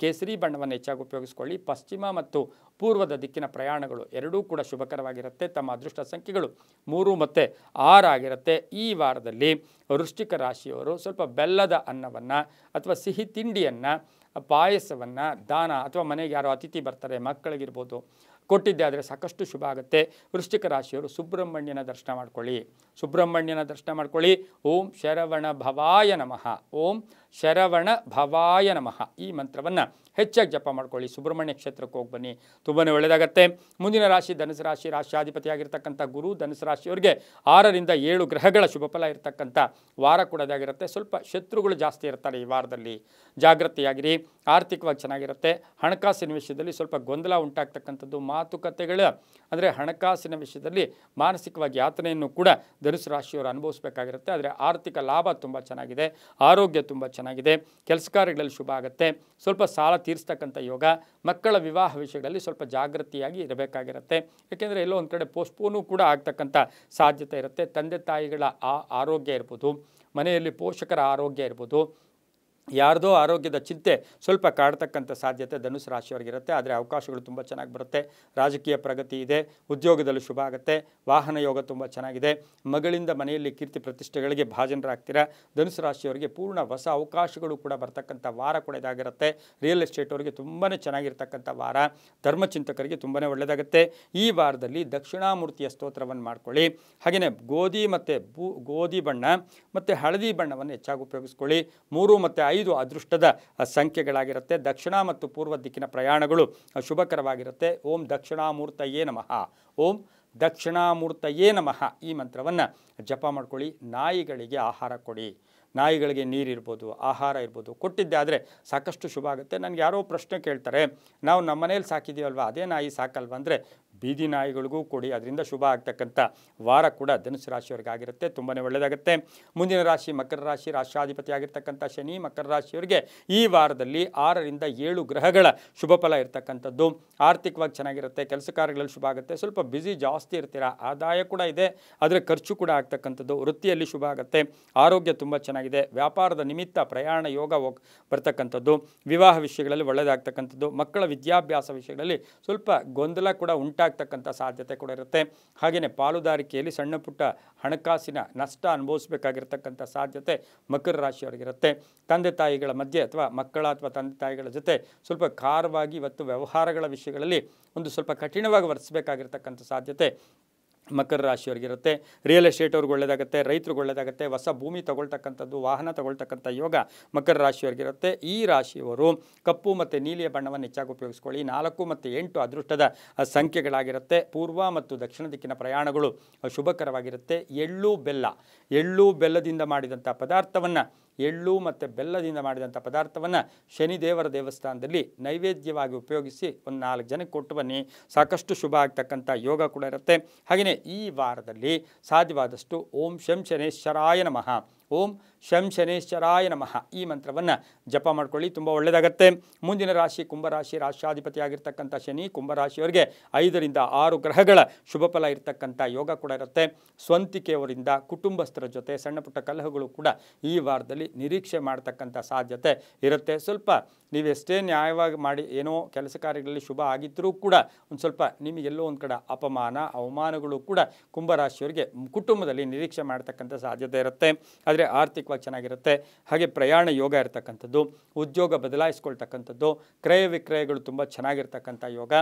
ಕೇಸರಿ ಬಣ್ಣವನ್ನು ಹೆಚ್ಚಾಗಿ ಉಪಯೋಗಿಸ್ಕೊಳ್ಳಿ. ಪಶ್ಚಿಮ ಮತ್ತು ಪೂರ್ವದ ದಿಕ್ಕಿನ ಪ್ರಯಾಣಗಳು ಎರಡೂ ಕೂಡ ಶುಭಕರವಾಗಿರುತ್ತೆ. ತಮ್ಮ ಅದೃಷ್ಟ ಸಂಖ್ಯೆಗಳು 3 ಮತ್ತು 6 ಆಗಿರುತ್ತೆ. ಈ ವಾರದಲ್ಲಿ ವೃಶ್ಚಿಕ ರಾಶಿಯವರು ಸ್ವಲ್ಪ ಬೆಲ್ಲದ ಅನ್ನವನ್ನು ಅಥವಾ ಸಿಹಿ ತಿಂಡಿಯನ್ನು, ಪಾಯಸವನ್ನು ದಾನ ಅಥವಾ ಮನೆಗೆ ಯಾರೋ ಅತಿಥಿ ಬರ್ತಾರೆ ಮಕ್ಕಳಿಗಿರ್ಬೋದು ಕೊಟ್ಟಿದ್ದೆ ಆದರೆ ಸಾಕಷ್ಟು ಶುಭ ಆಗುತ್ತೆ. ವೃಶ್ಚಿಕ ರಾಶಿಯವರು ಸುಬ್ರಹ್ಮಣ್ಯನ ದರ್ಶನ ಮಾಡ್ಕೊಳ್ಳಿ. ಓಂ ಶರವಣ ಭವಾಯ ನಮಃ, ಓಂ ಶರವಣ ಭವಾಯ ನಮಃ ಈ ಮಂತ್ರವನ್ನು ಹೆಚ್ಚಾಗಿ ಜಪ ಮಾಡ್ಕೊಳ್ಳಿ. ಸುಬ್ರಹ್ಮಣ್ಯ ಕ್ಷೇತ್ರಕ್ಕೆ ಹೋಗಿ ಬನ್ನಿ, ತುಂಬಾ ಒಳ್ಳೆಯದಾಗುತ್ತೆ. ಮುಂದಿನ ರಾಶಿ ಧನುಸು ರಾಶಿ. ರಾಷ್ಟ್ರಾಧಿಪತಿಯಾಗಿರ್ತಕ್ಕಂಥ ಗುರು ಧನುಸು ರಾಶಿಯವರಿಗೆ 6 ರಿಂದ 7 ಗ್ರಹಗಳ ಶುಭ ಫಲ ಇರತಕ್ಕಂಥ ವಾರ ಕೂಡ ಇದಾಗಿರುತ್ತೆ. ಸ್ವಲ್ಪ ಶತ್ರುಗಳು ಜಾಸ್ತಿ ಇರ್ತಾರೆ ಈ ವಾರದಲ್ಲಿ, ಜಾಗೃತಿಯಾಗಿರಿ. ಆರ್ಥಿಕವಾಗಿ ಚೆನ್ನಾಗಿರುತ್ತೆ. ಹಣಕಾಸಿನ ವಿಷಯದಲ್ಲಿ ಸ್ವಲ್ಪ ಗೊಂದಲ ಉಂಟಾಗ್ತಕ್ಕಂಥದ್ದು, ಮಾತುಕತೆಗಳು ಅಂದರೆ ಹಣಕಾಸಿನ ವಿಷಯದಲ್ಲಿ ಮಾನಸಿಕವಾಗಿ ಯಾತನೆಯನ್ನು ಕೂಡ ಧನುಸು ರಾಶಿಯವರು ಅನುಭವಿಸಬೇಕಾಗಿರುತ್ತೆ. ಆದರೆ ಆರ್ಥಿಕ ಲಾಭ ತುಂಬ ಚೆನ್ನಾಗಿದೆ, ಆರೋಗ್ಯ ತುಂಬ ಚೆನ್ನಾಗಿದೆ, ಕೆಲಸ ಕಾರ್ಯಗಳಲ್ಲಿ ಶುಭ ಆಗುತ್ತೆ. ಸ್ವಲ್ಪ ಸಾಲ ತೀರಿಸ್ತಕ್ಕಂಥ ಯೋಗ. ಮಕ್ಕಳ ವಿವಾಹ ವಿಷಯಗಳಲ್ಲಿ ಸ್ವಲ್ಪ ಜಾಗೃತಿಯಾಗಿ ಇರಬೇಕಾಗಿರುತ್ತೆ. ಯಾಕೆಂದರೆ ಎಲ್ಲೋ ಒಂದು ಕಡೆ ಪೋಸ್ಟ್ಪೋನು ಕೂಡ ಆಗ್ತಕ್ಕಂಥ ಸಾಧ್ಯತೆ ಇರುತ್ತೆ. ತಂದೆ ತಾಯಿಗಳ ಆರೋಗ್ಯ ಇರ್ಬೋದು, ಮನೆಯಲ್ಲಿ ಪೋಷಕರ ಆರೋಗ್ಯ ಇರ್ಬೋದು, ಯಾರ್ದೋ ಆರೋಗ್ಯದ ಚಿಂತೆ ಸ್ವಲ್ಪ ಕಾಡ್ತಕ್ಕಂಥ ಸಾಧ್ಯತೆ ಧನುಸು ರಾಶಿಯವರಿಗಿರುತ್ತೆ. ಆದರೆ ಅವಕಾಶಗಳು ತುಂಬ ಚೆನ್ನಾಗಿ ಬರುತ್ತೆ. ರಾಜಕೀಯ ಪ್ರಗತಿ ಇದೆ, ಉದ್ಯೋಗದಲ್ಲಿ ಶುಭ ಆಗುತ್ತೆ, ವಾಹನ ಯೋಗ ತುಂಬ ಚೆನ್ನಾಗಿದೆ, ಮಗಳಿಂದ ಮನೆಯಲ್ಲಿ ಕೀರ್ತಿ ಪ್ರತಿಷ್ಠೆಗಳಿಗೆ ಭಾಜನರಾಗ್ತೀರಾ. ಧನುಸು ರಾಶಿಯವರಿಗೆ ಪೂರ್ಣ ಹೊಸ ಅವಕಾಶಗಳು ಕೂಡ ಬರ್ತಕ್ಕಂಥ ವಾರ ಕೂಡ ಇದಾಗಿರುತ್ತೆ. ರಿಯಲ್ ಎಸ್ಟೇಟ್ ಅವರಿಗೆ ತುಂಬಾ ಚೆನ್ನಾಗಿರ್ತಕ್ಕಂಥ ವಾರ. ಧರ್ಮಚಿಂತಕರಿಗೆ ತುಂಬಾ ಒಳ್ಳೆಯದಾಗುತ್ತೆ. ಈ ವಾರದಲ್ಲಿ ದಕ್ಷಿಣಾಮೂರ್ತಿಯ ಸ್ತೋತ್ರವನ್ನು ಮಾಡ್ಕೊಳ್ಳಿ. ಹಾಗೆಯೇ ಗೋಧಿ ಬಣ್ಣ ಮತ್ತು ಹಳದಿ ಬಣ್ಣವನ್ನು ಹೆಚ್ಚಾಗಿ ಉಪಯೋಗಿಸ್ಕೊಳ್ಳಿ. 3 ಮತ್ತು 5 ಅದೃಷ್ಟದ ಸಂಖ್ಯೆಗಳಾಗಿರುತ್ತೆ. ದಕ್ಷಿಣ ಮತ್ತು ಪೂರ್ವ ದಿಕ್ಕಿನ ಪ್ರಯಾಣಗಳು ಶುಭಕರವಾಗಿರುತ್ತೆ. ಓಂ ದಕ್ಷಿಣಾಮೂರ್ತಯೇ ನಮಃ, ಓಂ ದಕ್ಷಿಣಾಮೂರ್ತಯೇ ನಮಃ ಈ ಮಂತ್ರವನ್ನು ಜಪ ಮಾಡ್ಕೊಳ್ಳಿ. ನಾಯಿಗಳಿಗೆ ಆಹಾರ ಕೊಡಿ. ನಾಯಿಗಳಿಗೆ ನೀರಿರ್ಬೋದು, ಆಹಾರ ಇರ್ಬೋದು ಕೊಟ್ಟಿದ್ದೆ ಆದರೆ ಸಾಕಷ್ಟು ಶುಭ ಆಗುತ್ತೆ. ನನಗೆ ಯಾರೋ ಪ್ರಶ್ನೆ ಕೇಳ್ತಾರೆ, ನಾವು ನಮ್ಮ ಮನೇಲಿ ಸಾಕಿದ್ದೀವಲ್ವ ಅದೇ ನಾಯಿ ಸಾಕಲ್ವ ಅಂದರೆ ಬೀದಿ ನಾಯಿಗಳಿಗೂ ಕೊಡಿ, ಅದರಿಂದ ಶುಭ ಆಗ್ತಕ್ಕಂಥ ವಾರ ಕೂಡ ಧನುಸು ರಾಶಿಯವರಿಗೆ ಆಗಿರುತ್ತೆ. ತುಂಬಾ ಒಳ್ಳೆಯದಾಗುತ್ತೆ. ಮುಂದಿನ ರಾಶಿ ಮಕರ ರಾಶಿ. ರಾಷ್ಟ್ರಾಧಿಪತಿ ಆಗಿರ್ತಕ್ಕಂಥ ಶನಿ ಮಕರ ರಾಶಿಯವರಿಗೆ ಈ ವಾರದಲ್ಲಿ 6 ರಿಂದ 7 ಗ್ರಹಗಳ ಶುಭ ಫಲ ಇರ್ತಕ್ಕಂಥದ್ದು. ಆರ್ಥಿಕವಾಗಿ ಚೆನ್ನಾಗಿರುತ್ತೆ, ಕೆಲಸ ಕಾರ್ಯಗಳಲ್ಲಿ ಶುಭ ಆಗುತ್ತೆ. ಸ್ವಲ್ಪ ಬ್ಯುಸಿ ಜಾಸ್ತಿ ಇರ್ತೀರಾ, ಆದಾಯ ಕೂಡ ಇದೆ ಆದರೆ ಖರ್ಚು ಕೂಡ ಆಗ್ತಕ್ಕಂಥದ್ದು. ವೃತ್ತಿಯಲ್ಲಿ ಶುಭ ಆಗುತ್ತೆ, ಆರೋಗ್ಯ ತುಂಬ ಚೆನ್ನಾಗಿದೆ. ವ್ಯಾಪಾರದ ನಿಮಿತ್ತ ಪ್ರಯಾಣ ಯೋಗ ಬರ್ತಕ್ಕಂಥದ್ದು. ವಿವಾಹ ವಿಷಯಗಳಲ್ಲಿ ಒಳ್ಳೆಯದಾಗ್ತಕ್ಕಂಥದ್ದು. ಮಕ್ಕಳ ವಿದ್ಯಾಭ್ಯಾಸ ವಿಷಯಗಳಲ್ಲಿ ಸ್ವಲ್ಪ ಗೊಂದಲ ಕೂಡ ಉಂಟಾಗ್ತಕ್ಕಂಥ ಸಾಧ್ಯತೆ ಕೂಡ ಇರುತ್ತೆ. ಹಾಗೆಯೇ ಪಾಲುದಾರಿಕೆಯಲ್ಲಿ ಸಣ್ಣ ಪುಟ್ಟ ಹಣಕಾಸಿನ ನಷ್ಟ ಅನುಭವಿಸಬೇಕಾಗಿರ್ತಕ್ಕಂಥ ಸಾಧ್ಯತೆ ಮಕರ ರಾಶಿಯವರಿಗಿರುತ್ತೆ. ತಂದೆ ತಾಯಿಗಳ ಮಧ್ಯೆ ಅಥವಾ ಮಕ್ಕಳ ಅಥವಾ ತಂದೆ ತಾಯಿಗಳ ಜೊತೆ ಸ್ವಲ್ಪ ಖಾರವಾಗಿ ಇವತ್ತು ವ್ಯವಹಾರಗಳ ವಿಷಯಗಳಲ್ಲಿ ಒಂದು ಸ್ವಲ್ಪ ಕಠಿಣವಾಗಿ ವರ್ತಿಸಬೇಕಾಗಿರ್ತಕ್ಕಂಥ ಸಾಧ್ಯತೆ ಮಕರ ರಾಶಿಯವರಿಗಿರುತ್ತೆ. ರಿಯಲ್ ಎಸ್ಟೇಟ್ ಅವ್ರಿಗೆ ಒಳ್ಳೆಯದಾಗುತ್ತೆ, ರೈತರಿಗೆ ಒಳ್ಳೆಯದಾಗುತ್ತೆ, ಹೊಸ ಭೂಮಿ ತಗೊಳ್ತಕ್ಕಂಥದ್ದು, ವಾಹನ ತಗೊಳ್ತಕ್ಕಂಥ ಯೋಗ ಮಕರ ರಾಶಿಯವರಿಗಿರುತ್ತೆ. ಈ ರಾಶಿಯವರು ಕಪ್ಪು ಮತ್ತು ನೀಲಿಯ ಬಣ್ಣವನ್ನು ಹೆಚ್ಚಾಗಿ ಉಪಯೋಗಿಸ್ಕೊಳ್ಳಿ. 4 ಮತ್ತು 8 ಅದೃಷ್ಟದ ಸಂಖ್ಯೆಗಳಾಗಿರುತ್ತೆ. ಪೂರ್ವ ಮತ್ತು ದಕ್ಷಿಣ ದಿಕ್ಕಿನ ಪ್ರಯಾಣಗಳು ಶುಭಕರವಾಗಿರುತ್ತೆ. ಎಳ್ಳು ಬೆಲ್ಲದಿಂದ ಮಾಡಿದಂಥ ಪದಾರ್ಥವನ್ನು ಎಳ್ಳು ಮತ್ತು ಬೆಲ್ಲದಿಂದ ಮಾಡಿದಂಥ ಪದಾರ್ಥವನ್ನು ಶನಿದೇವರ ದೇವಸ್ಥಾನದಲ್ಲಿ ನೈವೇದ್ಯವಾಗಿ ಉಪಯೋಗಿಸಿ ಒಂದು 4 ಜನಕ್ಕೆ ಕೊಟ್ಟು ಬನ್ನಿ, ಸಾಕಷ್ಟು ಶುಭ ಆಗ್ತಕ್ಕಂಥ ಯೋಗ ಕೂಡ ಇರುತ್ತೆ. ಹಾಗೆಯೇ ಈ ವಾರದಲ್ಲಿ ಸಾಧ್ಯವಾದಷ್ಟು ಓಂ ಶಂ ಶನೇಶ್ವರಾಯ ನಮಃ, ಓಂ ಶಂ ಶನೇಶ್ವರಾಯ ನಮಃ ಈ ಮಂತ್ರವನ್ನು ಜಪ ಮಾಡ್ಕೊಳ್ಳಿ, ತುಂಬ ಒಳ್ಳೆಯದಾಗತ್ತೆ. ಮುಂದಿನ ರಾಶಿ ಕುಂಭರಾಶಿ. ರಾಷ್ಟ್ರಾಧಿಪತಿಯಾಗಿರ್ತಕ್ಕಂಥ ಶನಿ ಕುಂಭರಾಶಿಯವರಿಗೆ 5 ರಿಂದ 6 ಗ್ರಹಗಳ ಶುಭ ಫಲ ಇರತಕ್ಕಂಥ ಯೋಗ ಕೂಡ ಇರುತ್ತೆ. ಸ್ವಂತಿಕೆಯವರಿಂದ ಕುಟುಂಬಸ್ಥರ ಜೊತೆ ಸಣ್ಣ ಪುಟ್ಟ ಕಲಹಗಳು ಕೂಡ ಈ ವಾರದಲ್ಲಿ ನಿರೀಕ್ಷೆ ಮಾಡ್ತಕ್ಕಂಥ ಸಾಧ್ಯತೆ ಇರುತ್ತೆ. ಸ್ವಲ್ಪ ನೀವೆಷ್ಟೇ ನ್ಯಾಯವಾಗಿ ಮಾಡಿ ಏನೋ ಕೆಲಸ ಕಾರ್ಯಗಳಲ್ಲಿ ಶುಭ ಆಗಿದ್ದರೂ ಕೂಡ ಒಂದು ಸ್ವಲ್ಪ ನಿಮಗೆಲ್ಲೋ ಒಂದು ಕಡೆ ಅಪಮಾನ ಅವಮಾನಗಳು ಕೂಡ ಕುಂಭರಾಶಿಯವರಿಗೆ ಕುಟುಂಬದಲ್ಲಿ ನಿರೀಕ್ಷೆ ಮಾಡ್ತಕ್ಕಂಥ ಸಾಧ್ಯತೆ ಇರುತ್ತೆ. ಆದರೆ ಆರ್ಥಿಕವಾಗಿ ಚೆನ್ನಾಗಿರುತ್ತೆ. ಹಾಗೆ ಪ್ರಯಾಣ ಯೋಗ ಇರತಕ್ಕಂಥದ್ದು, ಉದ್ಯೋಗ ಬದಲಾಯಿಸ್ಕೊಳ್ತಕ್ಕಂಥದ್ದು, ಕ್ರಯ ವಿಕ್ರಯಗಳು ತುಂಬ ಚೆನ್ನಾಗಿರ್ತಕ್ಕಂಥ ಯೋಗ,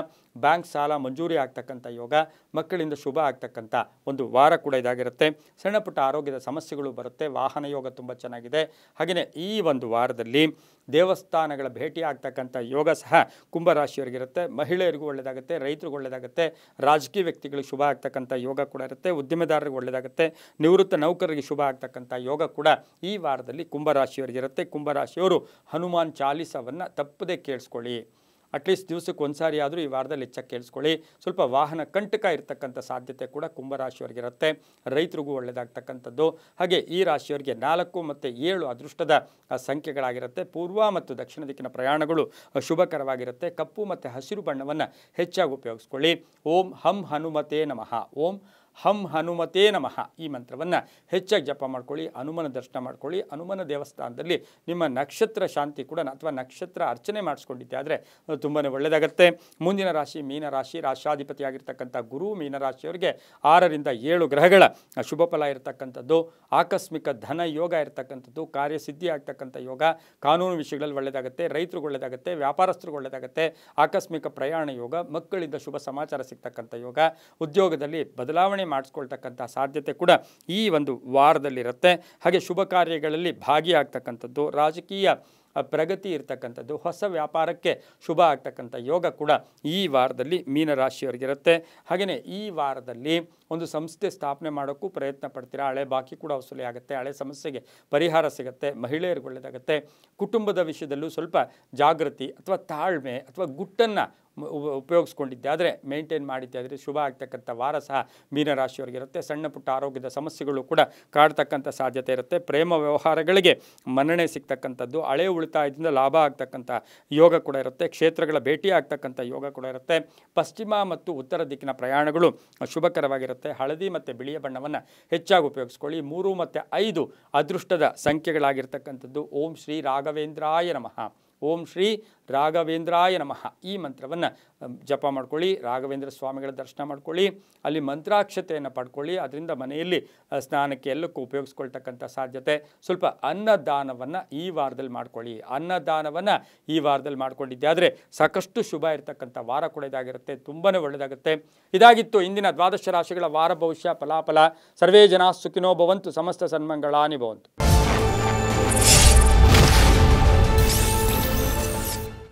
ಬ್ಯಾಂಕ್ ಸಾಲ ಮಂಜೂರಿ ಆಗ್ತಕ್ಕಂಥ ಯೋಗ, ಮಕ್ಕಳಿಂದ ಶುಭ ಆಗ್ತಕ್ಕಂಥ ಒಂದು ವಾರ ಕೂಡ ಇದಾಗಿರುತ್ತೆ. ಸಣ್ಣ ಪುಟ್ಟ ಆರೋಗ್ಯದ ಸಮಸ್ಯೆಗಳು ಬರುತ್ತೆ. ವಾಹನ ಯೋಗ ತುಂಬ ಚೆನ್ನಾಗಿದೆ. ಹಾಗೆಯೇ ಈ ಒಂದು ವಾರದಲ್ಲಿ ದೇವಸ್ಥಾನಗಳ ಭೇಟಿ ಆಗ್ತಕ್ಕಂಥ ಯೋಗ ಸಹ ಕುಂಭರಾಶಿಯವರಿಗಿರುತ್ತೆ. ಮಹಿಳೆಯರಿಗೂ ಒಳ್ಳೆಯದಾಗುತ್ತೆ, ರೈತರಿಗೂ ಒಳ್ಳೆಯದಾಗುತ್ತೆ, ರಾಜಕೀಯ ವ್ಯಕ್ತಿಗಳಿಗೆ ಶುಭ ಆಗ್ತಕ್ಕಂಥ ಯೋಗ ಕೂಡ ಇರುತ್ತೆ. ಉದ್ಯಮೆದಾರರಿಗೆ ಒಳ್ಳೆಯದಾಗುತ್ತೆ, ನಿವೃತ್ತ ನೌಕರರಿಗೆ ಶುಭ ಆಗ್ತಕ್ಕಂಥ ಯೋಗ ಕೂಡ ಈ ವಾರದಲ್ಲಿ ಕುಂಭರಾಶಿಯವರಿಗಿರುತ್ತೆ. ಕುಂಭರಾಶಿಯವರು ಹನುಮಾನ್ ಚಾಲೀಸವನ್ನು ತಪ್ಪದೇ ಕೇಳಿಸ್ಕೊಳ್ಳಿ. ಅಟ್ಲೀಸ್ಟ್ ದಿವಸಕ್ಕೆ ಒಂದು ಸಾರಿ ಆದರೂ ಈ ವಾರದಲ್ಲಿ ಹೆಚ್ಚಾಗಿ ಕೇಳಿಸ್ಕೊಳ್ಳಿ. ಸ್ವಲ್ಪ ವಾಹನ ಕಂಟಕ ಇರತಕ್ಕಂಥ ಸಾಧ್ಯತೆ ಕೂಡ ಕುಂಭರಾಶಿಯವರಿಗಿರುತ್ತೆ. ರೈತರಿಗೂ ಒಳ್ಳೆಯದಾಗ್ತಕ್ಕಂಥದ್ದು. ಹಾಗೆ ಈ ರಾಶಿಯವರಿಗೆ 4 ಮತ್ತು 7 ಅದೃಷ್ಟದ ಸಂಖ್ಯೆಗಳಾಗಿರುತ್ತೆ. ಪೂರ್ವ ಮತ್ತು ದಕ್ಷಿಣ ದಿಕ್ಕಿನ ಪ್ರಯಾಣಗಳು ಶುಭಕರವಾಗಿರುತ್ತೆ. ಕಪ್ಪು ಮತ್ತು ಹಸಿರು ಬಣ್ಣವನ್ನು ಹೆಚ್ಚಾಗಿ ಉಪಯೋಗಿಸ್ಕೊಳ್ಳಿ. ಓಂ ಹಂ ಹನುಮತೇ ನಮಃ, ಓಂ ಹಂ ಹನುಮತೇ ನಮಃ ಈ ಮಂತ್ರವನ್ನು ಹೆಚ್ಚಾಗಿ ಜಪ ಮಾಡ್ಕೊಳ್ಳಿ. ಹನುಮನ ದರ್ಶನ ಮಾಡ್ಕೊಳ್ಳಿ. ಹನುಮನ ದೇವಸ್ಥಾನದಲ್ಲಿ ನಿಮ್ಮ ನಕ್ಷತ್ರ ಶಾಂತಿ ಕೂಡ ಅಥವಾ ನಕ್ಷತ್ರ ಅರ್ಚನೆ ಮಾಡಿಸ್ಕೊಂಡಿದ್ದೆ ಆದರೆ ತುಂಬಾ ಒಳ್ಳೆಯದಾಗುತ್ತೆ. ಮುಂದಿನ ರಾಶಿ ಮೀನರಾಶಿ. ರಾಷ್ಟ್ರಾಧಿಪತಿಯಾಗಿರ್ತಕ್ಕಂಥ ಗುರು ಮೀನರಾಶಿಯವರಿಗೆ 6 ರಿಂದ 7 ಗ್ರಹಗಳ ಶುಭ ಫಲ ಇರತಕ್ಕಂಥದ್ದು, ಆಕಸ್ಮಿಕ ಧನ ಯೋಗ ಇರತಕ್ಕಂಥದ್ದು, ಕಾರ್ಯಸಿದ್ಧಿ ಆಗ್ತಕ್ಕಂಥ ಯೋಗ, ಕಾನೂನು ವಿಷಯಗಳಲ್ಲಿ ಒಳ್ಳೆಯದಾಗುತ್ತೆ, ರೈತರಿಗೆ ಒಳ್ಳೆಯದಾಗುತ್ತೆ, ವ್ಯಾಪಾರಸ್ಥರಿಗೆ ಒಳ್ಳೆಯದಾಗುತ್ತೆ, ಆಕಸ್ಮಿಕ ಪ್ರಯಾಣ ಯೋಗ, ಮಕ್ಕಳಿಂದ ಶುಭ ಸಮಾಚಾರ ಸಿಗ್ತಕ್ಕಂಥ ಯೋಗ, ಉದ್ಯೋಗದಲ್ಲಿ ಬದಲಾವಣೆ ಮಾಡಿಸ್ಕೊಳ್ತಕ್ಕಂಥ ಸಾಧ್ಯತೆ ಕೂಡ ಈ ಒಂದು ವಾರದಲ್ಲಿರುತ್ತೆ. ಹಾಗೆ ಶುಭ ಕಾರ್ಯಗಳಲ್ಲಿ ಭಾಗಿಯಾಗ್ತಕ್ಕಂಥದ್ದು, ರಾಜಕೀಯ ಪ್ರಗತಿ ಇರ್ತಕ್ಕಂಥದ್ದು, ಹೊಸ ವ್ಯಾಪಾರಕ್ಕೆ ಶುಭ ಆಗ್ತಕ್ಕಂಥ ಯೋಗ ಕೂಡ ಈ ವಾರದಲ್ಲಿ ಮೀನರಾಶಿಯವರಿಗಿರುತ್ತೆ. ಹಾಗೆಯೇ ಈ ವಾರದಲ್ಲಿ ಒಂದು ಸಂಸ್ಥೆ ಸ್ಥಾಪನೆ ಮಾಡೋಕ್ಕೂ ಪ್ರಯತ್ನ ಪಡ್ತೀರಾ. ಹಳೆ ಬಾಕಿ ಕೂಡ ವಸೂಲಿ ಆಗುತ್ತೆ, ಹಳೆ ಸಮಸ್ಯೆಗೆ ಪರಿಹಾರ ಸಿಗುತ್ತೆ, ಮಹಿಳೆಯರಿಗೆ ಒಳ್ಳೆಯದಾಗುತ್ತೆ. ಕುಟುಂಬದ ವಿಷಯದಲ್ಲೂ ಸ್ವಲ್ಪ ಜಾಗೃತಿ ಅಥವಾ ತಾಳ್ಮೆ ಅಥವಾ ಗುಟ್ಟನ್ನು ಉಪಯೋಗಿಸ್ಕೊಂಡಿದ್ದೆ ಆದರೆ ಮೇಂಟೈನ್ ಮಾಡಿದ್ದೆ ಆದರೆ ಶುಭ ಆಗ್ತಕ್ಕಂಥ ವಾರ ಸಹ ಮೀನರಾಶಿಯವರಿಗಿರುತ್ತೆ. ಸಣ್ಣ ಪುಟ್ಟ ಆರೋಗ್ಯದ ಸಮಸ್ಯೆಗಳು ಕೂಡ ಕಾಡ್ತಕ್ಕಂಥ ಸಾಧ್ಯತೆ ಇರುತ್ತೆ. ಪ್ರೇಮ ವ್ಯವಹಾರಗಳಿಗೆ ಮನ್ನಣೆ ಸಿಗ್ತಕ್ಕಂಥದ್ದು, ಹಳೆ ಉಳಿತಾಯದಿಂದ ಲಾಭ ಆಗ್ತಕ್ಕಂಥ ಯೋಗ ಕೂಡ ಇರುತ್ತೆ. ಕ್ಷೇತ್ರಗಳ ಭೇಟಿ ಆಗ್ತಕ್ಕಂಥ ಯೋಗ ಕೂಡ ಇರುತ್ತೆ. ಪಶ್ಚಿಮ ಮತ್ತು ಉತ್ತರ ದಿಕ್ಕಿನ ಪ್ರಯಾಣಗಳು ಶುಭಕರವಾಗಿರುತ್ತೆ. ಹಳದಿ ಮತ್ತು ಬಿಳಿಯ ಬಣ್ಣವನ್ನು ಹೆಚ್ಚಾಗಿ ಉಪಯೋಗಿಸ್ಕೊಳ್ಳಿ. 3 ಮತ್ತು 5 ಅದೃಷ್ಟದ ಸಂಖ್ಯೆಗಳಾಗಿರ್ತಕ್ಕಂಥದ್ದು. ಓಂ ಶ್ರೀ ರಾಘವೇಂದ್ರಾಯ ನಮಃ, ಓಂ ಶ್ರೀ ರಾಘವೇಂದ್ರಾಯ ನಮಃ ಈ ಮಂತ್ರವನ್ನು ಜಪ ಮಾಡ್ಕೊಳ್ಳಿ. ರಾಘವೇಂದ್ರ ಸ್ವಾಮಿಗಳ ದರ್ಶನ ಮಾಡ್ಕೊಳ್ಳಿ, ಅಲ್ಲಿ ಮಂತ್ರಾಕ್ಷತೆಯನ್ನು ಪಡ್ಕೊಳ್ಳಿ. ಅದರಿಂದ ಮನೆಯಲ್ಲಿ ಸ್ನಾನಕ್ಕೆ ಎಲ್ಲಕ್ಕೂ ಉಪಯೋಗಿಸ್ಕೊಳ್ತಕ್ಕಂಥ ಸಾಧ್ಯತೆ. ಸ್ವಲ್ಪ ಅನ್ನದಾನವನ್ನು ಈ ವಾರದಲ್ಲಿ ಮಾಡ್ಕೊಳ್ಳಿ. ಅನ್ನದಾನವನ್ನು ಈ ವಾರದಲ್ಲಿ ಮಾಡ್ಕೊಂಡಿದ್ದೆ ಆದರೆ ಸಾಕಷ್ಟು ಶುಭ ಇರತಕ್ಕಂಥ ವಾರ ಕೂಡ ಇದಾಗಿರುತ್ತೆ. ತುಂಬಾ ಒಳ್ಳೆಯದಾಗುತ್ತೆ. ಇದಾಗಿತ್ತು ಇಂದಿನ 12 ರಾಶಿಗಳ ವಾರ ಭವಿಷ್ಯ ಫಲಾಫಲ. ಸರ್ವೇ ಜನ ಸುಖಿನೋ ಭವಂತು, ಸಮಸ್ತ ಸನ್ಮಂಗಳಾನಿ ಭವಂತು.